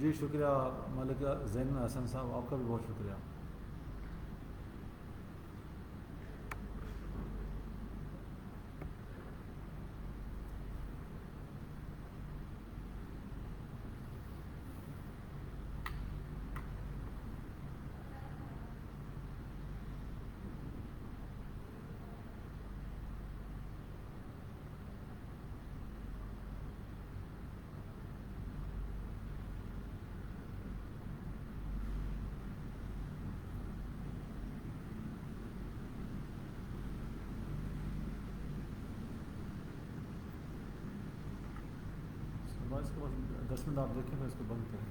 جی شکریہ ملک زین حسن صاحب، آپ کا بھی بہت شکریہ. اس کے بعد 10 منٹ آپ دیکھیں، میں اس کو بند کریں.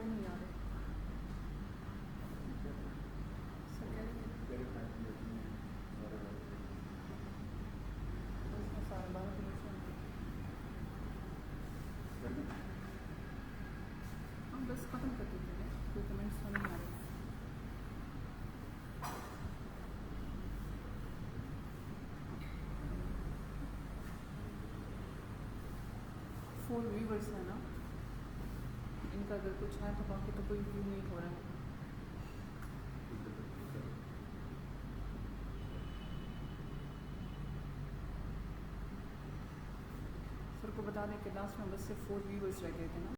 فون نہیں آ رہے. سر کہہ رہے ہیں اس میں سارے 12 کلو سے ہم بس ختم کر دیتے ہیں. کوئی کمنٹس تو نہیں آ رہے. فور ویورس ہیں نا, ان کا اگر کچھ ہے تو باقی تو کوئی ویو نہیں ہو رہا ہے. سر کو بتا دیں کہ لاسٹ میں بس سے 4 ویورس رہ گئے تھے نا.